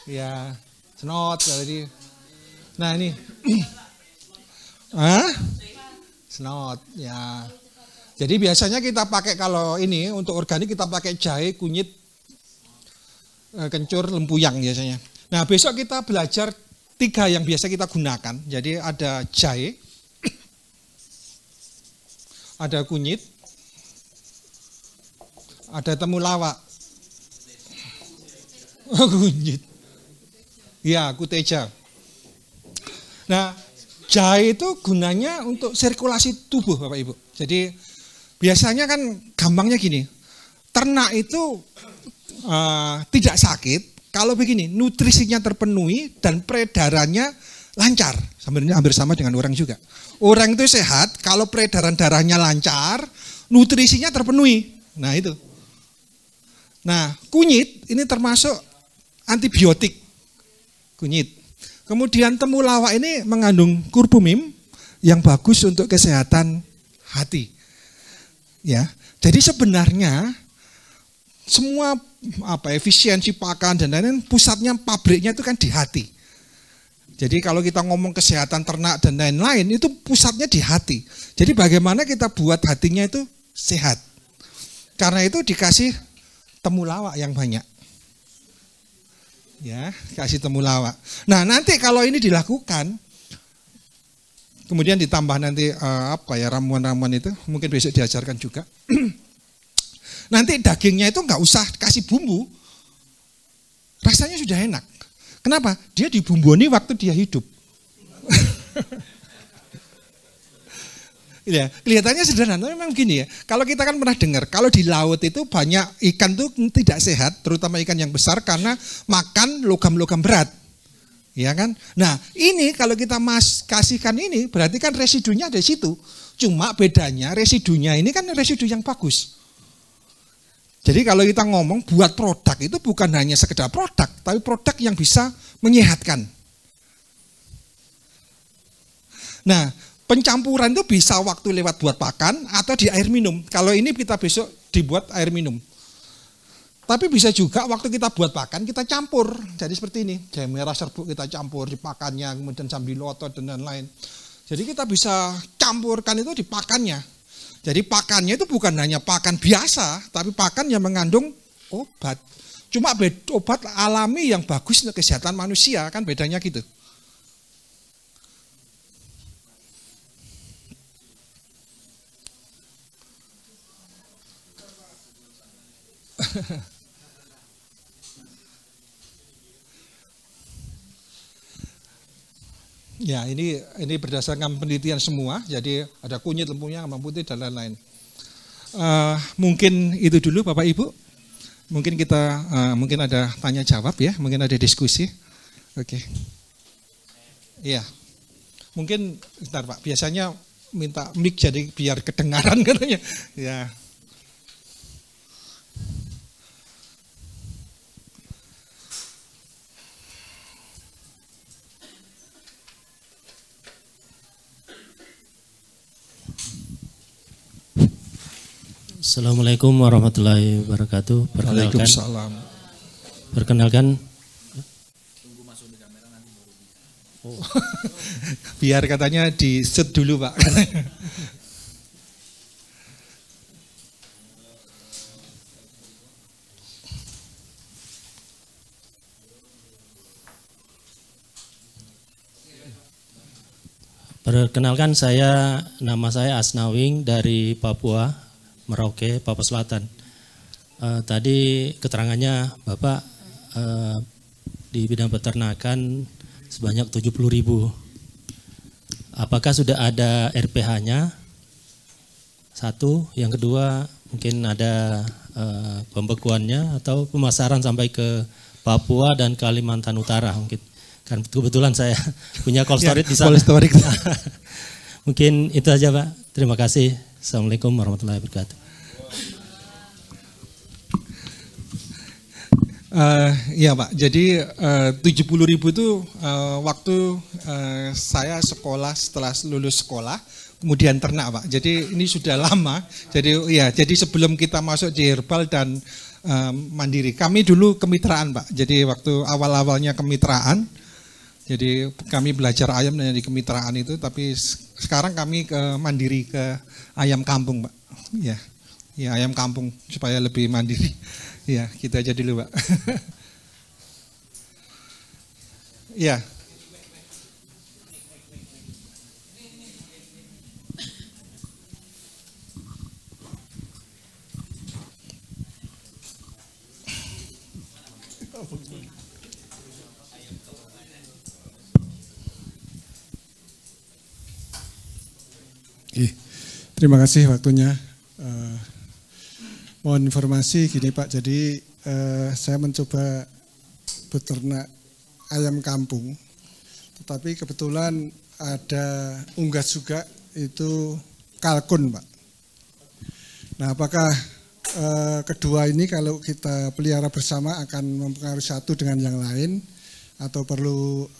Ya, senot tadi. Nah ini, senot ya. Jadi biasanya kita pakai kalau ini untuk organik kita pakai jahe, kunyit, kencur, lempuyang biasanya. Nah besok kita belajar 3 yang biasa kita gunakan. Jadi ada jahe, ada kunyit, ada temulawak. Kunyit. Ya, kuteja. Nah, jahe itu gunanya untuk sirkulasi tubuh Bapak Ibu. Jadi biasanya kan gampangnya gini, ternak itu tidak sakit kalau begini, nutrisinya terpenuhi dan peredarannya lancar. Sebenarnya hampir sama dengan orang juga. Orang itu sehat kalau peredaran darahnya lancar, nutrisinya terpenuhi. Nah itu. Nah kunyit ini termasuk antibiotik kunyit. Kemudian temulawak ini mengandung kurkumin yang bagus untuk kesehatan hati. Ya, jadi sebenarnya semua efisiensi pakan dan lain-lain pusatnya pabriknya itu kan di hati. Jadi kalau kita ngomong kesehatan ternak dan lain-lain itu pusatnya di hati. Jadi bagaimana kita buat hatinya itu sehat. Karena itu dikasih temulawak yang banyak. Ya, kasih temulawak. Nah, nanti kalau ini dilakukan, kemudian ditambah nanti ramuan-ramuan itu, mungkin besok diajarkan juga. Nanti dagingnya itu nggak usah kasih bumbu, rasanya sudah enak. Kenapa? Dia dibumbuni waktu dia hidup. Ya, kelihatannya sederhana, memang gini ya. Kalau kita kan pernah dengar, kalau di laut itu banyak ikan tuh tidak sehat, terutama ikan yang besar karena makan logam-logam berat. Ya kan? Nah, ini kalau kita kasihkan ini berarti kan residunya ada di situ. Cuma bedanya residunya ini kan residu yang bagus. Jadi kalau kita ngomong buat produk itu bukan hanya sekedar produk, tapi produk yang bisa menyehatkan. Nah, pencampuran itu bisa waktu lewat buat pakan atau di air minum. Kalau ini kita besok dibuat air minum. Tapi bisa juga waktu kita buat pakan kita campur. Jadi seperti ini, jahe merah serbuk kita campur di pakannya, kemudian sambiloto dan lain-lain. Jadi kita bisa campurkan itu di pakannya. Jadi pakannya itu bukan hanya pakan biasa, tapi pakan yang mengandung obat. Cuma obat alami yang bagus untuk kesehatan manusia, kan bedanya gitu. Ya, ini berdasarkan penelitian semua. Jadi ada kunyit, lempunya, kembang putih dan lain-lain. Mungkin itu dulu Bapak Ibu. Mungkin kita mungkin ada tanya jawab ya, mungkin ada diskusi. Oke. Iya. Mungkin bentar Pak, biasanya minta mic jadi biar kedengaran katanya. Ya.
Assalamualaikum warahmatullahi wabarakatuh. Perkenalkan.
Biar katanya di set dulu Pak.
Perkenalkan nama saya Asnawing dari Papua. Merauke, Papua Selatan. Tadi keterangannya Bapak di bidang peternakan sebanyak 70.000. Apakah sudah ada RPH-nya? Satu, yang kedua mungkin ada pembekuannya atau pemasaran sampai ke Papua dan Kalimantan Utara mungkin. Kan kebetulan saya punya cold storage di sana. Mungkin itu aja Pak. Terima kasih. Assalamualaikum warahmatullahi wabarakatuh.
Iya Pak, jadi 70.000 itu waktu saya sekolah, setelah lulus sekolah, kemudian ternak Pak. Jadi ini sudah lama. Jadi sebelum kita masuk di herbal dan mandiri, kami dulu kemitraan Pak. Jadi waktu awal-awalnya kemitraan, jadi kami belajar ayam dari kemitraan itu, tapi sekarang kami ke mandiri, ke ayam kampung Pak. Ya ayam kampung supaya lebih mandiri. Ya, gitu aja dulu Pak. Ya.
Terima kasih waktunya. Mohon informasi gini Pak, jadi saya mencoba beternak ayam kampung, tetapi kebetulan ada unggas juga, itu kalkun Pak. Nah apakah kedua ini kalau kita pelihara bersama akan mempengaruhi satu dengan yang lain, atau perlu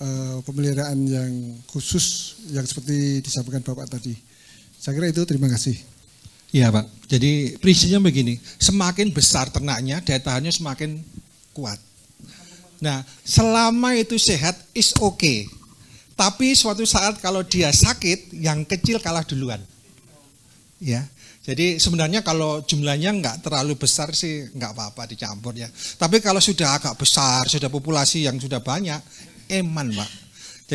pemeliharaan yang khusus yang seperti disampaikan Bapak tadi? Saya kira itu, terima kasih.
Iya Pak, jadi prinsipnya begini, semakin besar ternaknya, daya tahannya semakin kuat. Nah, selama itu sehat, is okay. Tapi suatu saat kalau dia sakit, yang kecil kalah duluan. Ya, jadi sebenarnya kalau jumlahnya nggak terlalu besar sih nggak apa-apa dicampur ya. Tapi kalau sudah agak besar, sudah populasi yang sudah banyak, eman Pak.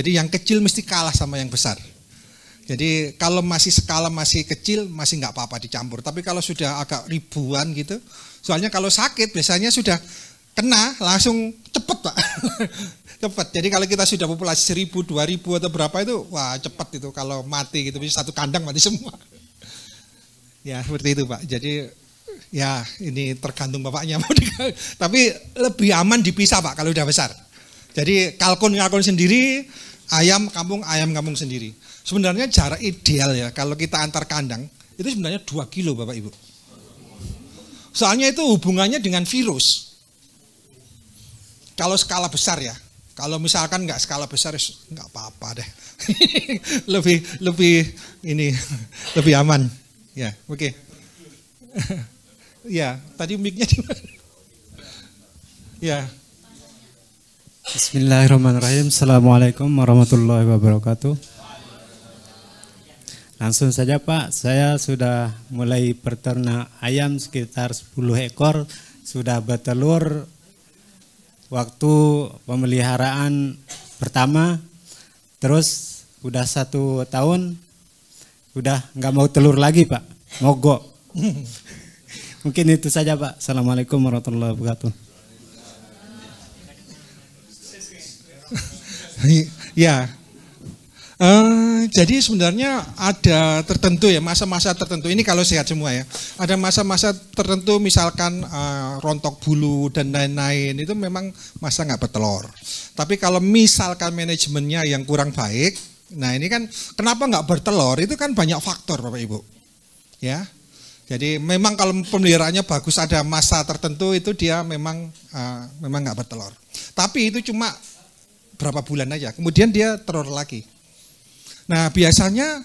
Jadi yang kecil mesti kalah sama yang besar. Jadi kalau masih skala masih kecil masih nggak apa-apa dicampur. Tapi kalau sudah agak ribuan gitu, soalnya kalau sakit biasanya sudah kena langsung cepet Pak. Cepet. Jadi kalau kita sudah populasi 1.000, 2.000 atau berapa itu, wah cepet itu kalau mati gitu, bisa satu kandang mati semua. Ya seperti itu Pak. Jadi ya ini tergantung bapaknya. Tapi lebih aman dipisah Pak kalau udah besar. Jadi kalkun sendiri, ayam kampung sendiri. Sebenarnya jarak ideal ya kalau kita antar kandang itu sebenarnya 2 kilo Bapak Ibu. Soalnya itu hubungannya dengan virus. Kalau skala besar ya. Kalau misalkan nggak skala besar nggak apa-apa deh. lebih aman. Ya, oke. Ya, tadi mic-nya di mana? Ya.
Bismillahirrahmanirrahim. Assalamualaikum warahmatullahi wabarakatuh. Langsung saja Pak, saya sudah mulai peternak ayam sekitar 10 ekor, sudah bertelur. Waktu pemeliharaan pertama, terus udah 1 tahun, udah nggak mau telur lagi Pak, mogok. Mungkin itu saja Pak. Assalamualaikum warahmatullahi wabarakatuh.
Ya, jadi sebenarnya ada tertentu ya, masa-masa tertentu. Ini kalau sehat semua ya. Ada masa-masa tertentu misalkan rontok bulu dan lain-lain, itu memang masa nggak bertelur. Tapi kalau misalkan manajemennya yang kurang baik, nah ini kan kenapa nggak bertelur, itu kan banyak faktor Bapak Ibu. Ya, jadi memang kalau pemeliharaannya bagus, ada masa tertentu itu dia memang nggak bertelur. Tapi itu cuma berapa bulan aja, kemudian dia telur lagi. Nah biasanya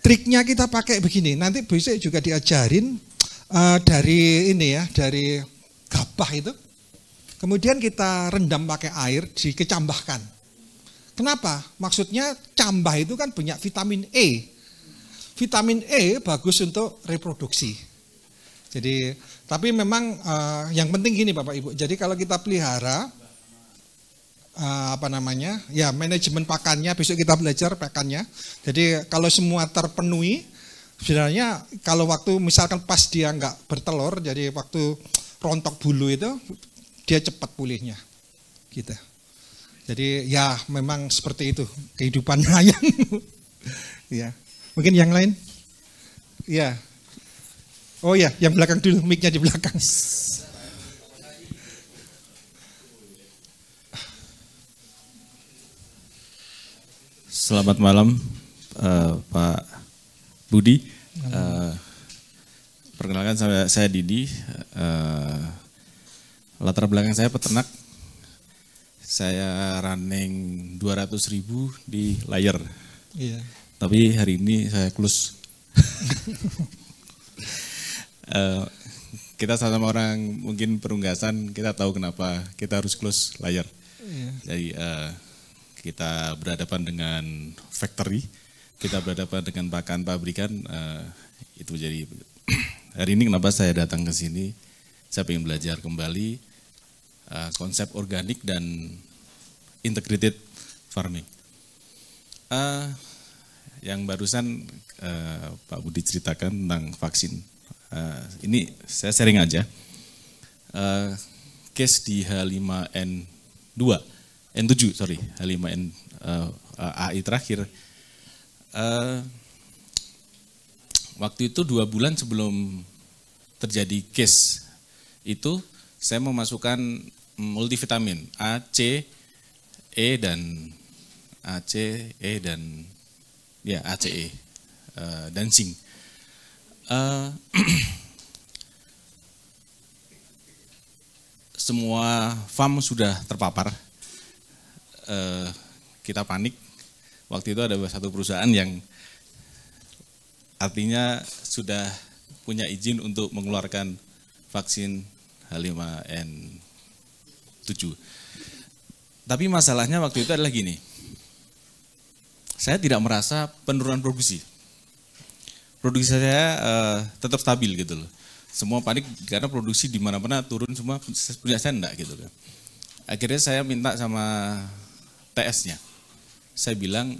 triknya kita pakai begini, nanti besok juga diajarin dari ini ya, dari gabah itu, kemudian kita rendam pakai air, dikecambahkan. Kenapa? Maksudnya cambah itu kan banyak vitamin E. Vitamin E bagus untuk reproduksi. Jadi, tapi memang yang penting gini Bapak Ibu, jadi kalau kita pelihara, ya manajemen pakannya, besok kita belajar pakannya. Jadi kalau semua terpenuhi, sebenarnya kalau waktu misalkan pas dia nggak bertelur, jadi waktu rontok bulu itu dia cepat pulihnya, gitu. Jadi ya memang seperti itu kehidupan ayam. Ya, mungkin yang lain, ya. Oh ya, yang belakang dulu, mic-nya di belakang.
Selamat malam Pak Budi. Perkenalkan saya Didi. Latar belakang saya peternak. Saya running 200.000 di layar.
Iya.
Tapi hari ini saya close. Kita sama orang mungkin perunggasan, kita tahu kenapa kita harus close layar. Iya. Jadi kita berhadapan dengan factory, kita berhadapan dengan pakan pabrikan, itu jadi hari ini kenapa saya datang ke sini, saya ingin belajar kembali konsep organik dan integrated farming. Yang barusan Pak Budi ceritakan tentang vaksin, ini saya sharing aja, case di H5N2, N7 sorry, H5N AI terakhir, waktu itu 2 bulan sebelum terjadi case itu saya memasukkan multivitamin A, C, E dan ACE dan zinc. Semua farm sudah terpapar. Kita panik. Waktu itu ada satu perusahaan yang artinya sudah punya izin untuk mengeluarkan vaksin H5N7. Tapi masalahnya waktu itu adalah gini, saya tidak merasa penurunan produksi. Produksi saya tetap stabil gitu loh. Semua panik karena produksi di mana-mana turun semua, punya saya enggak gitu kan. Akhirnya saya minta sama TS-nya. Saya bilang,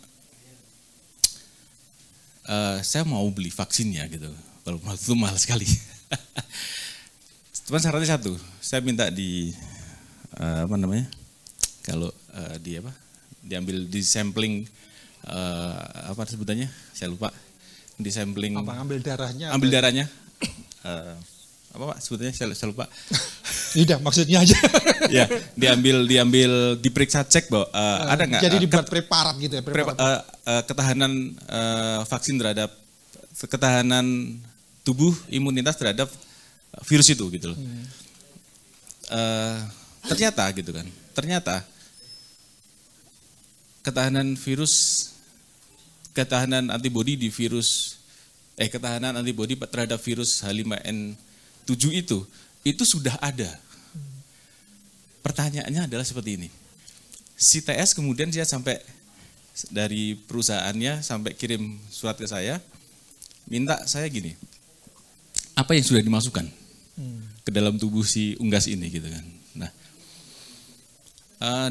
saya mau beli vaksinnya gitu. Kalau itu mahal sekali. Cuman syaratnya satu, saya minta kalau diambil di sampling apa sebutannya? Saya lupa. Di sampling.
Ambil darahnya.
Ambil darahnya. Apa Pak sebetulnya saya lupa.
Tidak, maksudnya aja.
Ya, diambil diperiksa cek bahwa ada nggak.
Jadi dibuat preparat gitu ya.
Ketahanan vaksin terhadap ketahanan tubuh imunitas terhadap virus itu gitu loh. Ternyata gitu kan. Ternyata ketahanan antibodi terhadap virus H5N7 itu sudah ada. Pertanyaannya adalah seperti ini. Si TS kemudian dia sampai dari perusahaannya sampai kirim surat ke saya, minta saya gini, apa yang sudah dimasukkan ke dalam tubuh si unggas ini gitu kan. Nah,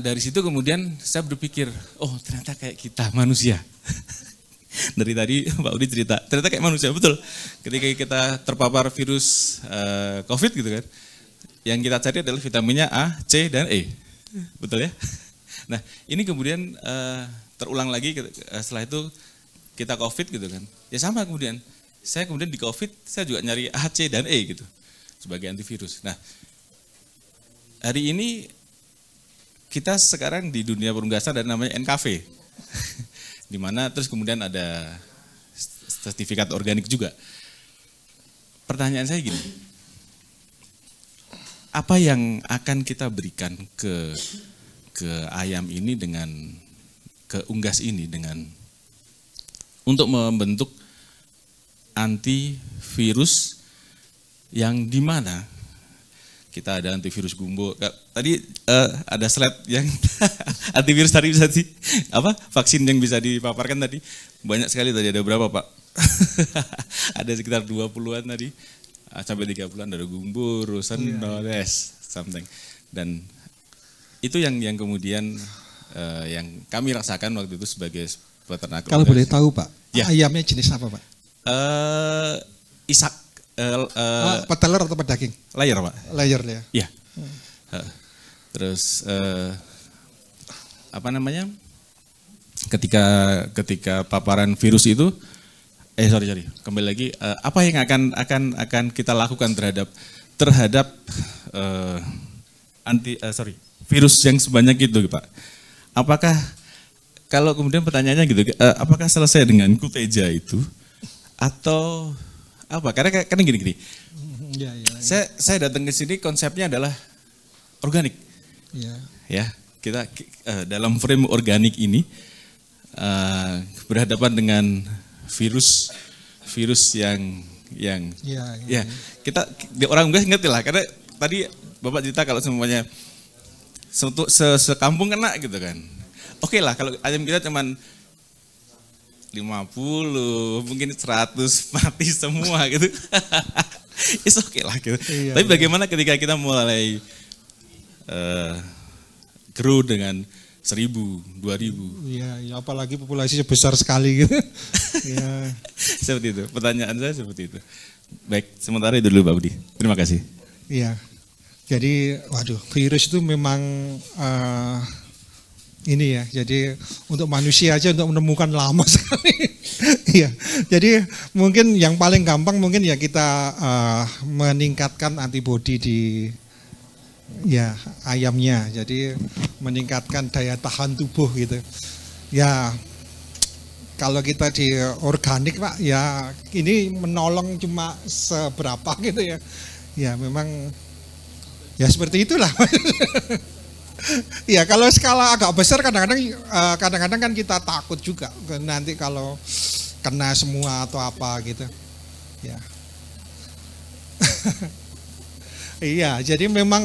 dari situ kemudian saya berpikir, oh ternyata kayak kita manusia. Dari tadi Pak Udi cerita, ternyata kayak manusia, betul. Ketika kita terpapar virus COVID gitu kan, yang kita cari adalah vitaminnya A, C, dan E. Betul ya? Nah ini kemudian terulang lagi setelah itu kita COVID gitu kan. Ya sama kemudian, saya kemudian di COVID, saya juga nyari A, C, dan E gitu, sebagai antivirus. Nah hari ini kita sekarang di dunia perunggasan ada namanya NKV. Di mana terus kemudian ada sertifikat organik juga. Pertanyaan saya gini, apa yang akan kita berikan ke ayam ini ke unggas ini untuk membentuk antivirus yang di mana kita ada antivirus gumbo. Tadi ada slide yang antivirus tadi bisa vaksin yang bisa dipaparkan tadi. Banyak sekali tadi, ada berapa Pak? Ada sekitar 20-an tadi. Sampai 30-an ada gumbo, Rosendoles, something. Dan itu yang kemudian yang kami rasakan waktu itu sebagai peternak.
Kalau boleh tahu Pak,
ya.
Ayamnya jenis apa Pak?
Isak.
Petelur atau pedaging?
Layer Pak.
Layer ya.
Iya. Terus ketika paparan virus itu, kembali lagi, apa yang akan kita lakukan terhadap virus yang sebanyak itu Pak? Apakah kalau kemudian pertanyaannya gitu, apakah selesai dengan kuteja itu atau apa? Karena gini. Ya. Saya datang ke sini konsepnya adalah organik. Ya, kita dalam frame organik ini berhadapan dengan virus yang kita orang unggas ngerti lah, karena tadi Bapak cerita kalau semuanya sekampung kena gitu kan. Oke lah kalau ayam kita cuman 50, mungkin 100 mati semua gitu. It's okay lah gitu. Iya, tapi bagaimana ketika kita mulai grow dengan 1.000, 2.000.
Iya, apalagi populasi besar sekali gitu. Ya.
Seperti itu, pertanyaan saya seperti itu. Baik, sementara itu dulu Pak Budi. Terima kasih.
Iya, jadi virus itu memang ini ya. Jadi untuk manusia aja untuk menemukan lama sekali. Iya. Jadi mungkin yang paling gampang mungkin ya kita meningkatkan antibodi di ya ayamnya. Jadi meningkatkan daya tahan tubuh gitu. Ya kalau kita di organik Pak, ya ini menolong cuma seberapa gitu ya. Ya memang ya seperti itulah. Ya kalau skala agak besar kadang-kadang kan kita takut juga nanti kalau kena semua atau apa gitu. Ya. Iya, jadi memang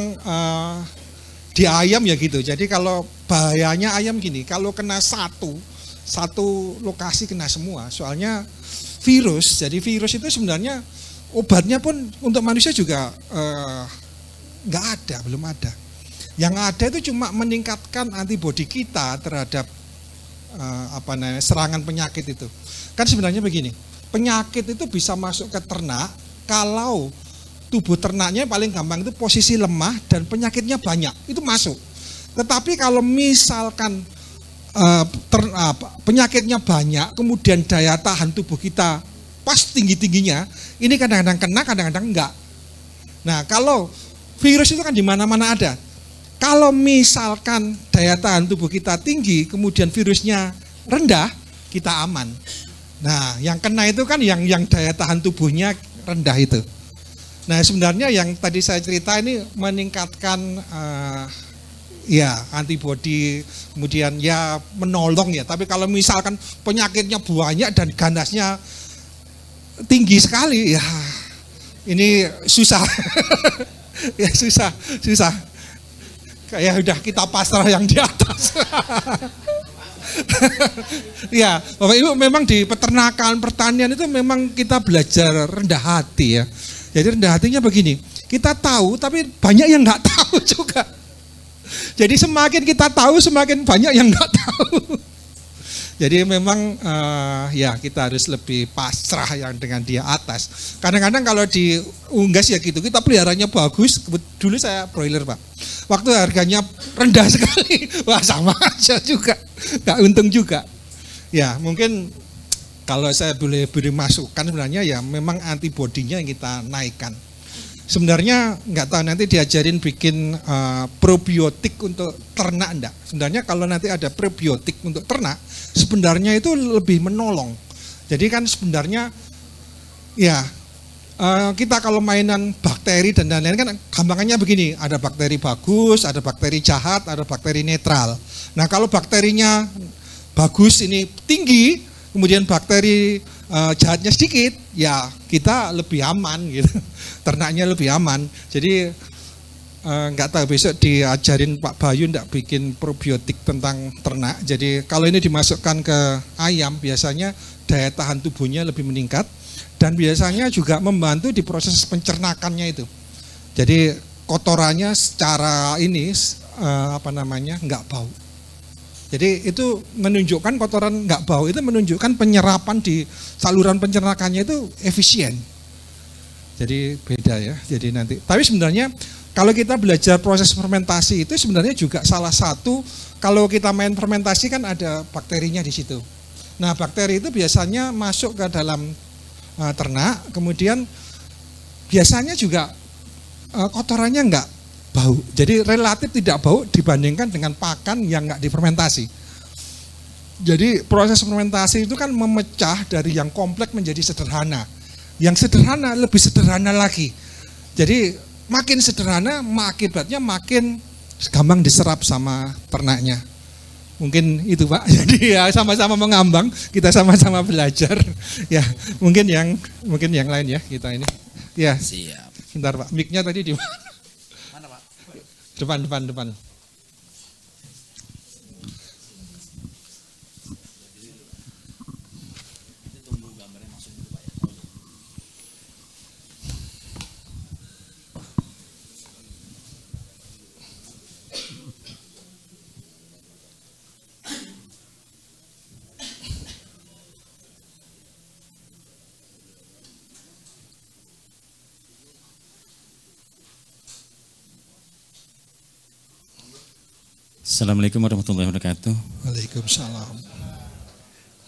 di ayam ya gitu. Jadi kalau bahayanya ayam gini, kalau kena satu lokasi kena semua. Soalnya virus. Jadi virus itu sebenarnya obatnya pun untuk manusia juga nggak ada, belum ada. Yang ada itu cuma meningkatkan antibodi kita terhadap serangan penyakit itu. Kan sebenarnya begini, penyakit itu bisa masuk ke ternak kalau tubuh ternaknya paling gampang itu posisi lemah dan penyakitnya banyak, itu masuk. Tetapi kalau misalkan penyakitnya banyak, kemudian daya tahan tubuh kita pas tinggi-tingginya, ini kadang-kadang kena, kadang-kadang enggak. Nah, kalau virus itu kan di mana-mana ada. Kalau misalkan daya tahan tubuh kita tinggi, kemudian virusnya rendah, kita aman. Nah, yang kena itu kan yang daya tahan tubuhnya rendah itu. Nah, sebenarnya yang tadi saya cerita ini meningkatkan ya antibodi, kemudian ya menolong ya. Tapi kalau misalkan penyakitnya banyak dan ganasnya tinggi sekali, ya ini susah. Ya susah. Kayak udah kita pasrah yang di atas. Ya, Bapak Ibu, memang di peternakan, pertanian itu memang kita belajar rendah hati ya. Jadi rendah hatinya begini, kita tahu tapi banyak yang nggak tahu juga. Jadi semakin kita tahu semakin banyak yang nggak tahu. Jadi memang ya kita harus lebih pasrah yang dengan dia atas. Kadang-kadang kalau di unggas ya gitu, kita peliharanya bagus. Dulu saya broiler Pak, waktu harganya rendah sekali, wah sama aja juga, nggak untung juga. Ya mungkin kalau saya boleh beri masukan sebenarnya ya memang antibodinya yang kita naikkan. Sebenarnya nggak tahu nanti diajarin bikin probiotik untuk ternak enggak. Sebenarnya kalau nanti ada probiotik untuk ternak, sebenarnya itu lebih menolong. Jadi kan sebenarnya ya kita kalau mainan bakteri dan lain-lain kan gampangannya begini, ada bakteri bagus, ada bakteri jahat, ada bakteri netral. Nah kalau bakterinya bagus ini tinggi, kemudian bakteri jahatnya sedikit, ya kita lebih aman gitu. Ternaknya lebih aman. Jadi nggak tahu besok diajarin Pak Bayu nggak bikin probiotik tentang ternak. Jadi kalau ini dimasukkan ke ayam biasanya daya tahan tubuhnya lebih meningkat dan biasanya juga membantu di proses pencernakannya itu. Jadi kotorannya secara ini nggak bau. Jadi itu menunjukkan kotoran nggak bau itu menunjukkan penyerapan di saluran pencernakannya itu efisien. Jadi beda ya. Jadi nanti. Tapi sebenarnya kalau kita belajar proses fermentasi itu sebenarnya juga salah satu kalau kita main fermentasi kan ada bakterinya di situ. Nah bakteri itu biasanya masuk ke dalam ternak, kemudian biasanya juga kotorannya nggak bau. Jadi relatif tidak bau dibandingkan dengan pakan yang nggak difermentasi. Jadi proses fermentasi itu kan memecah dari yang kompleks menjadi sederhana. Yang sederhana lebih sederhana lagi. Jadi makin sederhana akibatnya makin gampang diserap sama ternaknya. Mungkin itu Pak. Jadi ya sama-sama mengambang, kita sama-sama belajar. Ya, mungkin yang lain ya kita ini. Ya.
Siap.
Bentar Pak, mic-nya tadi di mana?
Mana Pak?
Depan.
Assalamualaikum warahmatullahi wabarakatuh.
Waalaikumsalam.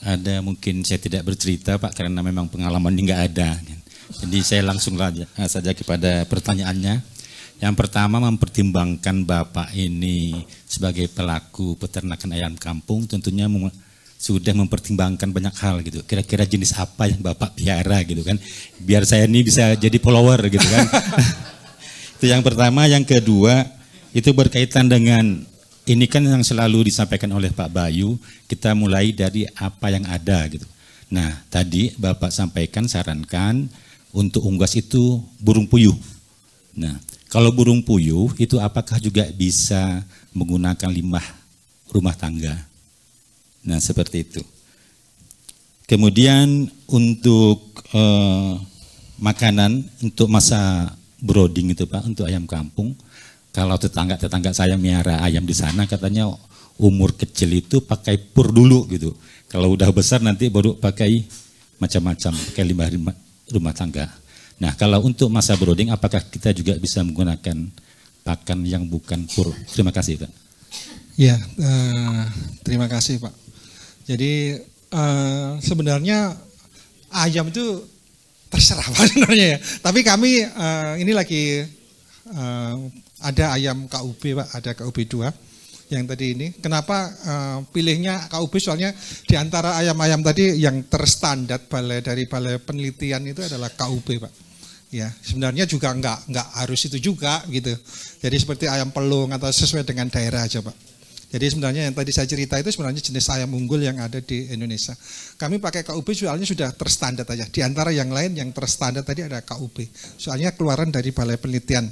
Ada mungkin saya tidak bercerita Pak karena memang pengalaman ini nggak ada. Jadi saya langsung saja kepada pertanyaannya. Yang pertama, mempertimbangkan Bapak ini sebagai pelaku peternakan ayam kampung tentunya sudah mempertimbangkan banyak hal gitu. Kira-kira jenis apa yang Bapak piara gitu kan. Biar saya ini bisa jadi follower gitu kan. Itu yang pertama. Yang kedua, itu berkaitan dengan ini kan yang selalu disampaikan oleh Pak Bayu, kita mulai dari apa yang ada gitu. Nah, tadi Bapak sampaikan, sarankan untuk unggas itu burung puyuh. Nah, kalau burung puyuh itu apakah juga bisa menggunakan limbah rumah tangga? Nah, seperti itu. Kemudian untuk makanan untuk masa brooding itu Pak, untuk ayam kampung, kalau tetangga saya miara ayam di sana katanya umur kecil itu pakai pur dulu gitu. Kalau udah besar nanti baru pakai macam-macam, pakai limbah rumah tangga. Nah, kalau untuk masa brooding apakah kita juga bisa menggunakan pakan yang bukan pur? Terima kasih Pak.
Ya, terima kasih Pak. Jadi sebenarnya ayam itu terserah Pak sebenarnya ya. Tapi kami ini lagi ada ayam KUB Pak, ada KUB 2 yang tadi ini. Kenapa pilihnya KUB? Soalnya di antara ayam-ayam tadi yang terstandar dari balai penelitian itu adalah KUB Pak. Ya, sebenarnya juga enggak harus itu juga gitu. Jadi seperti ayam pelung atau sesuai dengan daerah aja Pak. Jadi sebenarnya yang tadi saya cerita itu sebenarnya jenis ayam unggul yang ada di Indonesia. Kami pakai KUB soalnya sudah terstandar aja. Di antara yang lain yang terstandar tadi ada KUB. Soalnya keluaran dari balai penelitian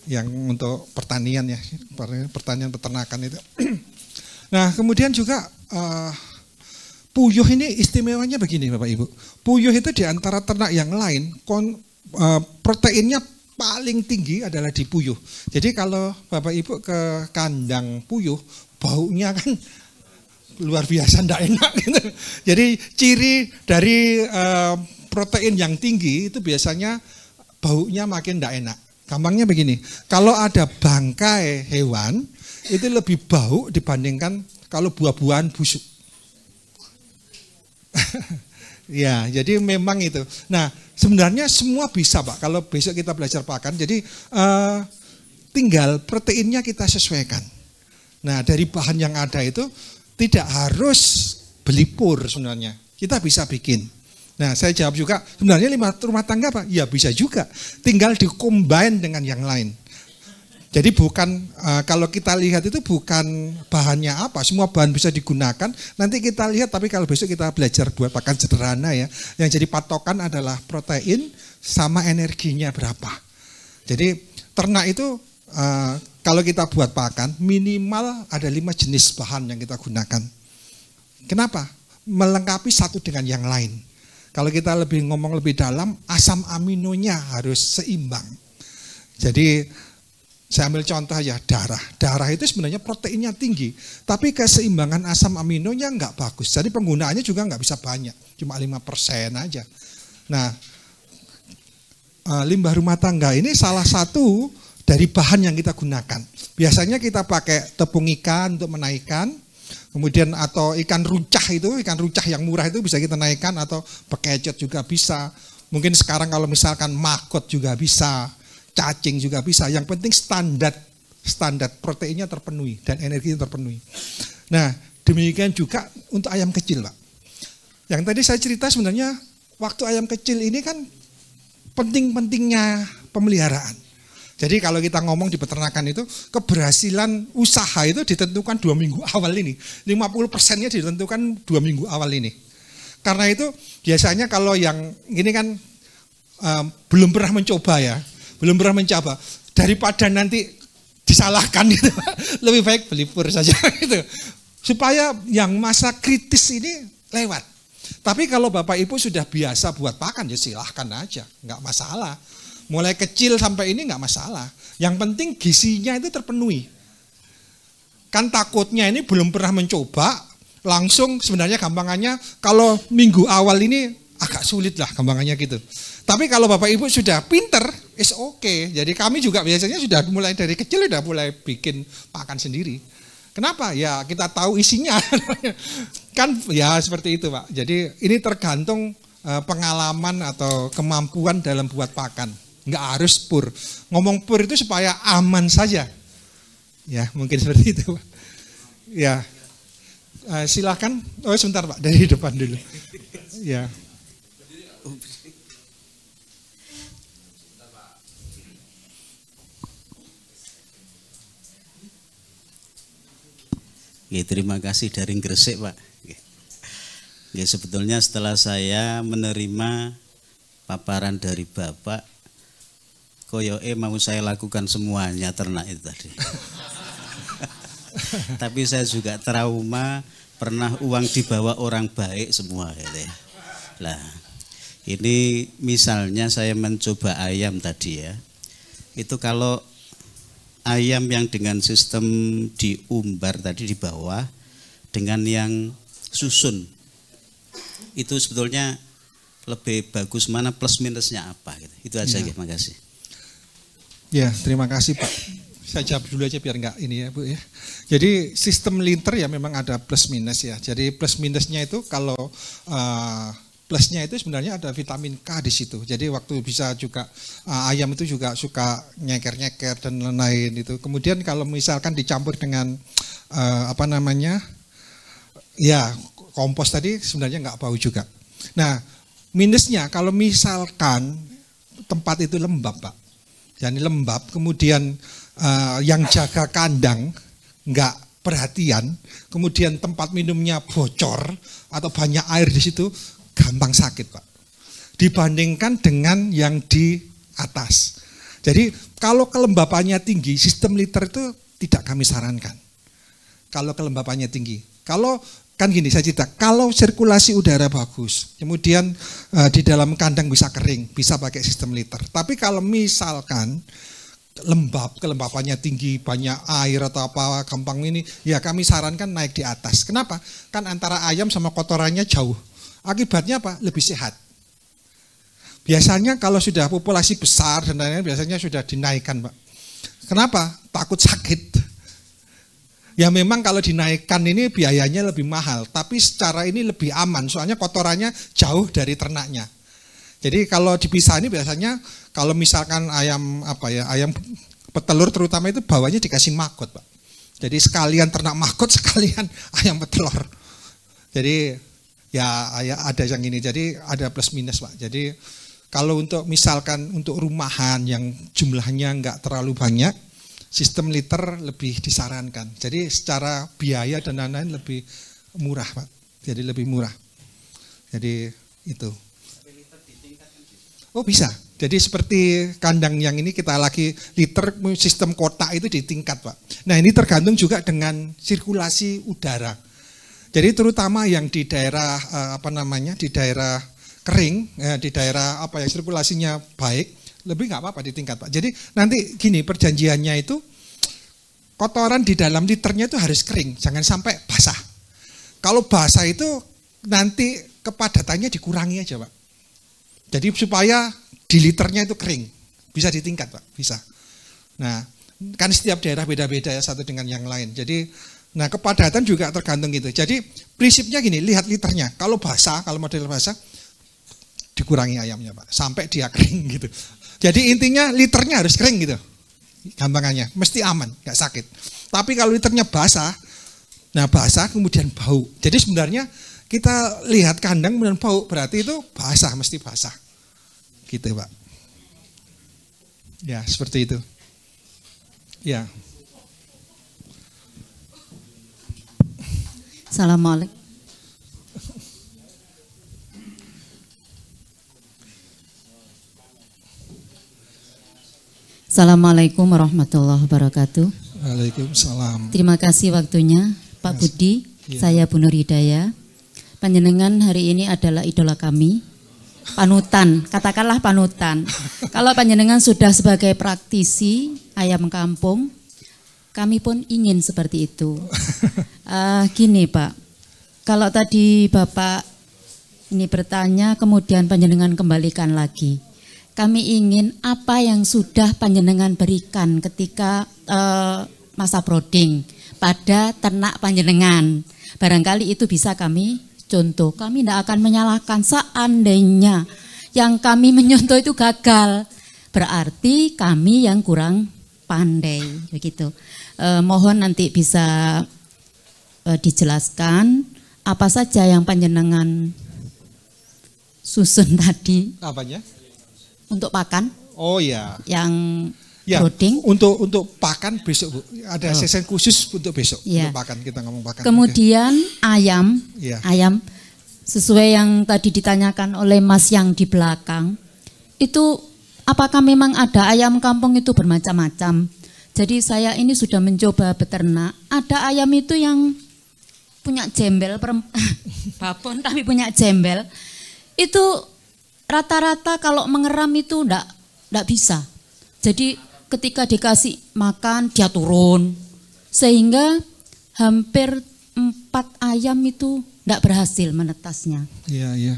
yang untuk pertanian ya, pertanian peternakan itu. Nah, kemudian juga puyuh ini istimewanya begini Bapak Ibu. Puyuh itu di antara ternak yang lain proteinnya paling tinggi adalah di puyuh. Jadi kalau Bapak Ibu ke kandang puyuh, baunya kan luar biasa enggak enak gitu. Jadi ciri dari protein yang tinggi itu biasanya baunya makin enggak enak. Gampangnya begini, kalau ada bangkai hewan itu lebih bau dibandingkan kalau buah-buahan busuk. Ya, jadi memang itu. Nah, sebenarnya semua bisa Pak, kalau besok kita belajar pakan, jadi tinggal proteinnya kita sesuaikan. Nah, dari bahan yang ada itu tidak harus beli pur sebenarnya, kita bisa bikin. Nah, saya jawab juga, sebenarnya rumah tangga Pak, ya bisa juga, tinggal di-combine dengan yang lain. Jadi bukan, kalau kita lihat itu bukan bahannya apa, semua bahan bisa digunakan, nanti kita lihat, tapi kalau besok kita belajar buat pakan sederhana ya, yang jadi patokan adalah protein sama energinya berapa. Jadi ternak itu, kalau kita buat pakan, minimal ada 5 jenis bahan yang kita gunakan. Kenapa? Melengkapi satu dengan yang lain. Kalau kita ngomong lebih dalam, asam aminonya harus seimbang. Jadi, saya ambil contoh ya, darah. Darah itu sebenarnya proteinnya tinggi, tapi keseimbangan asam aminonya enggak bagus. Jadi penggunaannya juga enggak bisa banyak, cuma 5% aja. Nah, limbah rumah tangga ini salah satu dari bahan yang kita gunakan. Biasanya kita pakai tepung ikan untuk menaikkan, kemudian atau ikan runcah yang murah itu bisa kita naikkan, atau bekecot juga bisa. Mungkin sekarang kalau misalkan maggot juga bisa. Cacing juga bisa, yang penting standar proteinnya terpenuhi dan energinya terpenuhi. Nah, demikian juga untuk ayam kecil Pak. Yang tadi saya cerita sebenarnya waktu ayam kecil ini kan penting-pentingnya pemeliharaan. Jadi kalau kita ngomong di peternakan itu, keberhasilan usaha itu ditentukan 2 minggu awal ini. 50%-nya ditentukan 2 minggu awal ini. Karena itu biasanya kalau yang ini kan belum pernah mencoba ya, daripada nanti disalahkan gitu, lebih baik beli pur saja gitu, supaya yang masa kritis ini lewat. Tapi kalau Bapak Ibu sudah biasa buat pakan ya silahkan aja, nggak masalah. Mulai kecil sampai ini nggak masalah. Yang penting gizinya itu terpenuhi. Kan takutnya ini belum pernah mencoba, langsung sebenarnya gampangannya kalau minggu awal ini agak sulit lah gampangannya gitu. Tapi kalau Bapak Ibu sudah pinter, is okay. Jadi kami juga biasanya sudah mulai dari kecil sudah mulai bikin pakan sendiri. Kenapa? Ya kita tahu isinya. Kan ya seperti itu Pak. Jadi ini tergantung pengalaman atau kemampuan dalam buat pakan. Nggak harus pur. Ngomong pur itu supaya aman saja. Ya mungkin seperti itu Pak. Ya silahkan. Oh sebentar Pak, dari depan dulu. Ya.
Terima kasih dari Gresik Pak. Sebetulnya setelah saya menerima paparan dari Bapak, koyoke mau saya lakukan semuanya ternak itu tadi. Tapi saya juga trauma, pernah uang dibawa orang baik semua gitu ya. Lah, ini misalnya saya mencoba ayam tadi ya. Itu kalau ayam yang dengan sistem diumbar tadi di bawah dengan yang susun itu sebetulnya lebih bagus mana, plus minusnya apa gitu. Itu aja ya. Terima kasih.
Ya, terima kasih Pak. Saya jawab dulu aja biar enggak ini ya Bu ya. Jadi sistem linter ya memang ada plus minus ya. Jadi plus minusnya itu kalau plusnya itu sebenarnya ada vitamin K di situ. Jadi waktu bisa juga ayam itu juga suka nyeker-nyeker dan lain-lain itu. Kemudian kalau misalkan dicampur dengan apa namanya ya kompos tadi sebenarnya nggak bau juga. Nah minusnya kalau misalkan tempat itu lembab Pak. Jadi lembab kemudian yang jaga kandang nggak perhatian, kemudian tempat minumnya bocor atau banyak air di situ, gampang sakit Pak. Dibandingkan dengan yang di atas. Jadi kalau kelembapannya tinggi, sistem liter itu tidak kami sarankan. Kalau kelembapannya tinggi. Kalau kan gini saya cerita, kalau sirkulasi udara bagus, kemudian di dalam kandang bisa kering, bisa pakai sistem liter. Tapi kalau misalkan lembab, kelembapannya tinggi, banyak air atau apa, gampang ini, ya kami sarankan naik di atas. Kenapa? Kan antara ayam sama kotorannya jauh. Akibatnya apa? Lebih sehat. Biasanya kalau sudah populasi besar dan lain-lain biasanya sudah dinaikkan Pak. Kenapa? Takut sakit. Ya memang kalau dinaikkan ini biayanya lebih mahal, tapi secara ini lebih aman, soalnya kotorannya jauh dari ternaknya. Jadi kalau dipisah ini biasanya kalau misalkan ayam ayam petelur terutama itu bawahnya dikasih maggot Pak. Jadi sekalian ternak maggot sekalian ayam petelur. Jadi ya ada yang ini, jadi ada plus minus Pak. Jadi kalau untuk misalkan untuk rumahan yang jumlahnya enggak terlalu banyak, sistem liter lebih disarankan. Jadi secara biaya dan lain-lain lebih murah Pak. Jadi lebih murah. Jadi itu. Oh bisa. Jadi seperti kandang yang ini kita lagi liter sistem kotak itu ditingkat Pak. Nah ini tergantung juga dengan sirkulasi udara. Jadi terutama yang di daerah di daerah kering, di daerah yang sirkulasinya baik, lebih nggak apa-apa ditingkat Pak. Jadi nanti gini perjanjiannya itu kotoran di dalam liternya itu harus kering, jangan sampai basah. Kalau basah itu nanti kepadatannya dikurangi aja Pak. Jadi supaya di liternya itu kering, bisa ditingkat Pak, bisa. Nah, kan setiap daerah beda-beda ya satu dengan yang lain. Jadi, nah kepadatan juga tergantung gitu. Jadi prinsipnya gini, lihat liternya. Kalau basah, kalau model basah, dikurangi ayamnya Pak, sampai dia kering gitu. Jadi intinya liternya harus kering gitu, gampangannya, mesti aman, nggak sakit. Tapi kalau liternya basah, nah basah kemudian bau. Jadi sebenarnya kita lihat kandang kemudian bau, berarti itu basah, mesti basah. Gitu Pak. Ya seperti itu. Ya.
Assalamualaikum. Assalamualaikum warahmatullahi wabarakatuh.
Waalaikumsalam.
Terima kasih waktunya Pak Budi. Saya Bu Nur Hidayah. Panjenengan hari ini adalah idola kami. Panutan, katakanlah panutan. Kalau panjenengan sudah sebagai praktisi ayam kampung, kami pun ingin seperti itu. Gini Pak, kalau tadi Bapak ini bertanya kemudian panjenengan kembalikan lagi. Kami ingin apa yang sudah panjenengan berikan ketika masa brooding. pada ternak panjenengan. Barangkali itu bisa kami contoh. Kami tidak akan menyalahkan seandainya yang kami menyontoh itu gagal. Berarti kami yang kurang pandai begitu. Mohon nanti bisa dijelaskan apa saja yang panjenengan susun tadi.
Apanya?
Untuk pakan.
Oh ya.
Yang
ya,
brooding.
Untuk pakan besok Bu. Ada sesi khusus untuk besok
ya.
untuk pakan, kita ngomong pakan.
Kemudian ayam.
Ya.
Ayam sesuai yang tadi ditanyakan oleh Mas yang di belakang. Itu apakah memang ada ayam kampung itu bermacam-macam? Jadi saya ini sudah mencoba beternak. Ada ayam itu yang punya jembel, babon tapi punya jembel. Itu rata-rata kalau mengeram itu enggak bisa. Jadi ketika dikasih makan dia turun. Sehingga hampir 4 ayam itu enggak berhasil menetasnya.
Iya, iya.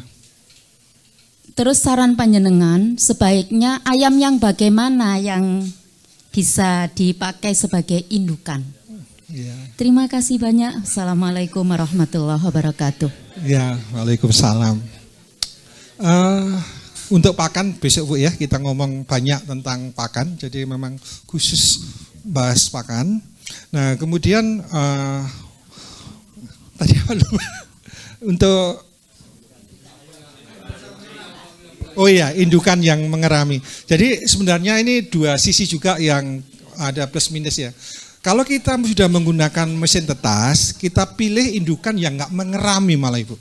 Terus saran panjenengan sebaiknya ayam yang bagaimana yang bisa dipakai sebagai indukan?
Ya.
Terima kasih banyak. Assalamualaikum warahmatullahi wabarakatuh.
Ya, waalaikumsalam. Untuk pakan besok Bu ya, kita ngomong banyak tentang pakan, jadi memang khusus bahas pakan. Nah kemudian tadi apa lu? Untuk oh iya, indukan yang mengerami. Jadi sebenarnya ini dua sisi juga yang ada plus minus ya. Kalau kita sudah menggunakan mesin tetas, kita pilih indukan yang nggak mengerami malah Ibu.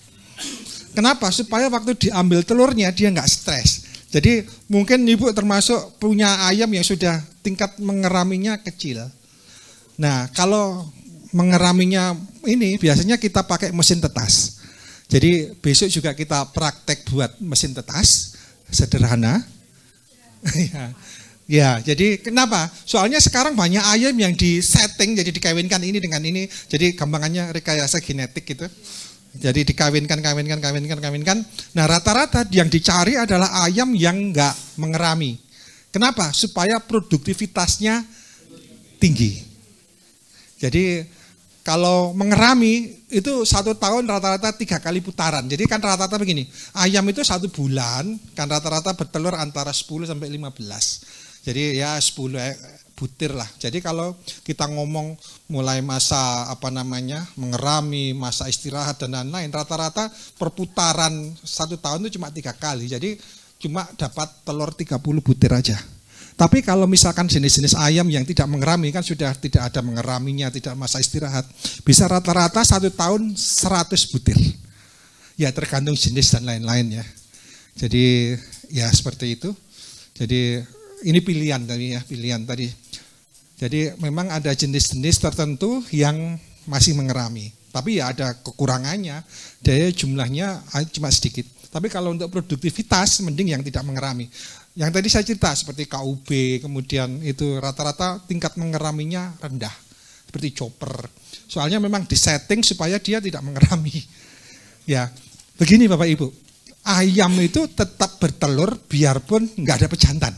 Kenapa? Supaya waktu diambil telurnya dia nggak stres. Jadi mungkin Ibu termasuk punya ayam yang sudah tingkat mengeraminya kecil. Nah kalau mengeraminya ini biasanya kita pakai mesin tetas. Jadi besok juga kita praktek buat mesin tetas. Sederhana. Ya, jadi kenapa? Soalnya sekarang banyak ayam yang disetting, jadi dikawinkan ini dengan ini. Jadi gampangannya rekayasa genetik gitu. Jadi dikawinkan. Nah rata-rata yang dicari adalah ayam yang enggak mengerami. Kenapa? Supaya produktivitasnya tinggi. Jadi kalau mengerami itu 1 tahun rata-rata 3 kali putaran. Jadi kan rata-rata begini, ayam itu 1 bulan kan rata-rata bertelur antara 10 sampai 15. Jadi ya 10 butir lah. Jadi kalau kita ngomong mulai masa mengerami, masa istirahat dan lain-lain, rata-rata perputaran 1 tahun itu cuma 3 kali. Jadi cuma dapat telur 30 butir aja. Tapi kalau misalkan jenis-jenis ayam yang tidak mengerami kan sudah tidak ada mengeraminya, tidak masa istirahat, bisa rata-rata 1 tahun 100 butir. Ya tergantung jenis dan lain-lain ya. Jadi ya seperti itu. Jadi ini pilihan tadi. Jadi memang ada jenis-jenis tertentu yang masih mengerami. Tapi ya ada kekurangannya, daya jumlahnya cuma sedikit. Tapi kalau untuk produktivitas mending yang tidak mengerami. Yang tadi saya cerita seperti KUB, kemudian itu rata-rata tingkat mengeraminya rendah. Seperti chopper. Soalnya memang disetting supaya dia tidak mengerami. Ya, begini Bapak Ibu. Ayam itu tetap bertelur biarpun nggak ada pejantan.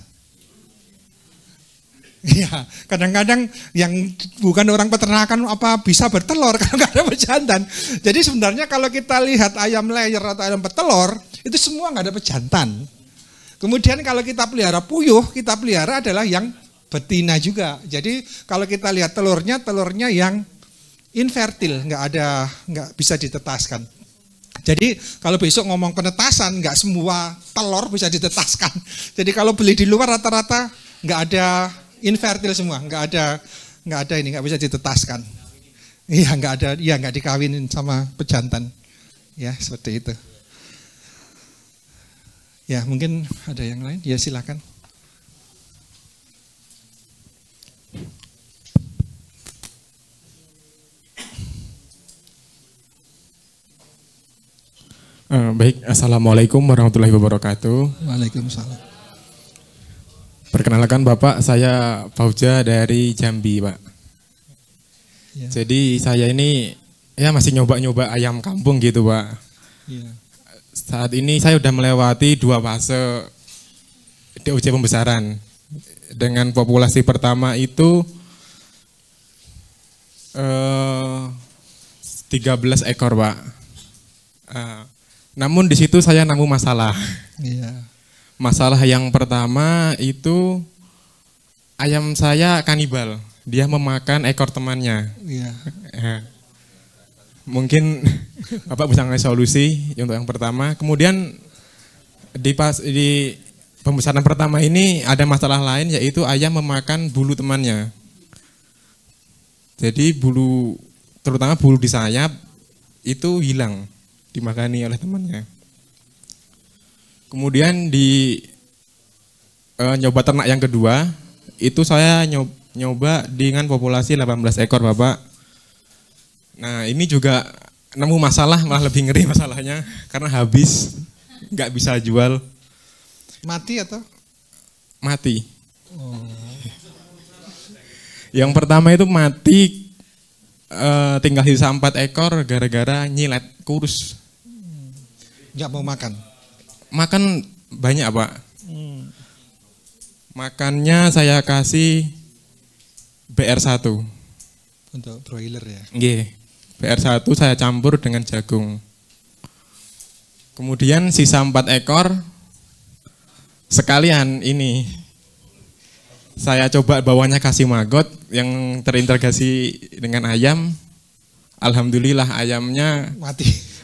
Ya, kadang-kadang yang bukan orang peternakan apa bisa bertelur kalau nggak ada pejantan. Jadi sebenarnya kalau kita lihat ayam layer atau ayam petelur, itu semua nggak ada pejantan. Kemudian kalau kita pelihara puyuh, kita pelihara adalah yang betina juga. Jadi kalau kita lihat telurnya yang infertil, nggak bisa ditetaskan. Jadi kalau besok ngomong penetasan, nggak semua telur bisa ditetaskan. Jadi kalau beli di luar rata-rata nggak ada infertil semua, nggak bisa ditetaskan. Iya nggak ada, ya nggak dikawinin sama pejantan. Ya seperti itu. Ya mungkin ada yang lain, ya silakan.
Baik, Assalamualaikum warahmatullahi wabarakatuh.
Waalaikumsalam.
Perkenalkan Bapak, saya Fauja dari Jambi Pak. Ya. Jadi saya ini ya masih nyoba-nyoba ayam kampung gitu Pak. Ya. Saat ini saya sudah melewati 2 fase DOC pembesaran. Dengan populasi pertama itu 13 ekor, Pak. Namun di situ saya nemu masalah.
Iya.
Masalah yang pertama itu ayam saya kanibal. Dia memakan ekor temannya.
Iya.
Mungkin Bapak bisa ngasih solusi untuk yang pertama. Kemudian di pembesaran pertama ini ada masalah lain, yaitu ayam memakan bulu temannya. Jadi bulu, terutama bulu di sayap itu hilang, dimakani oleh temannya. Kemudian di nyoba ternak yang kedua, itu saya nyoba dengan populasi 18 ekor, Bapak. Nah, ini juga nemu masalah, malah lebih ngeri masalahnya karena habis, nggak bisa jual.
Mati atau?
Mati. Oh. Yang pertama itu mati, tinggal sisa 4 ekor gara-gara nyilet, kurus.
Nggak mau makan?
Makan banyak, Pak. Makannya saya kasih BR1.
Untuk broiler ya?
Nggih. BR1 saya campur dengan jagung. Kemudian sisa 4 ekor sekalian ini saya coba bawahnya kasih maggot yang terintegrasi dengan ayam. Alhamdulillah ayamnya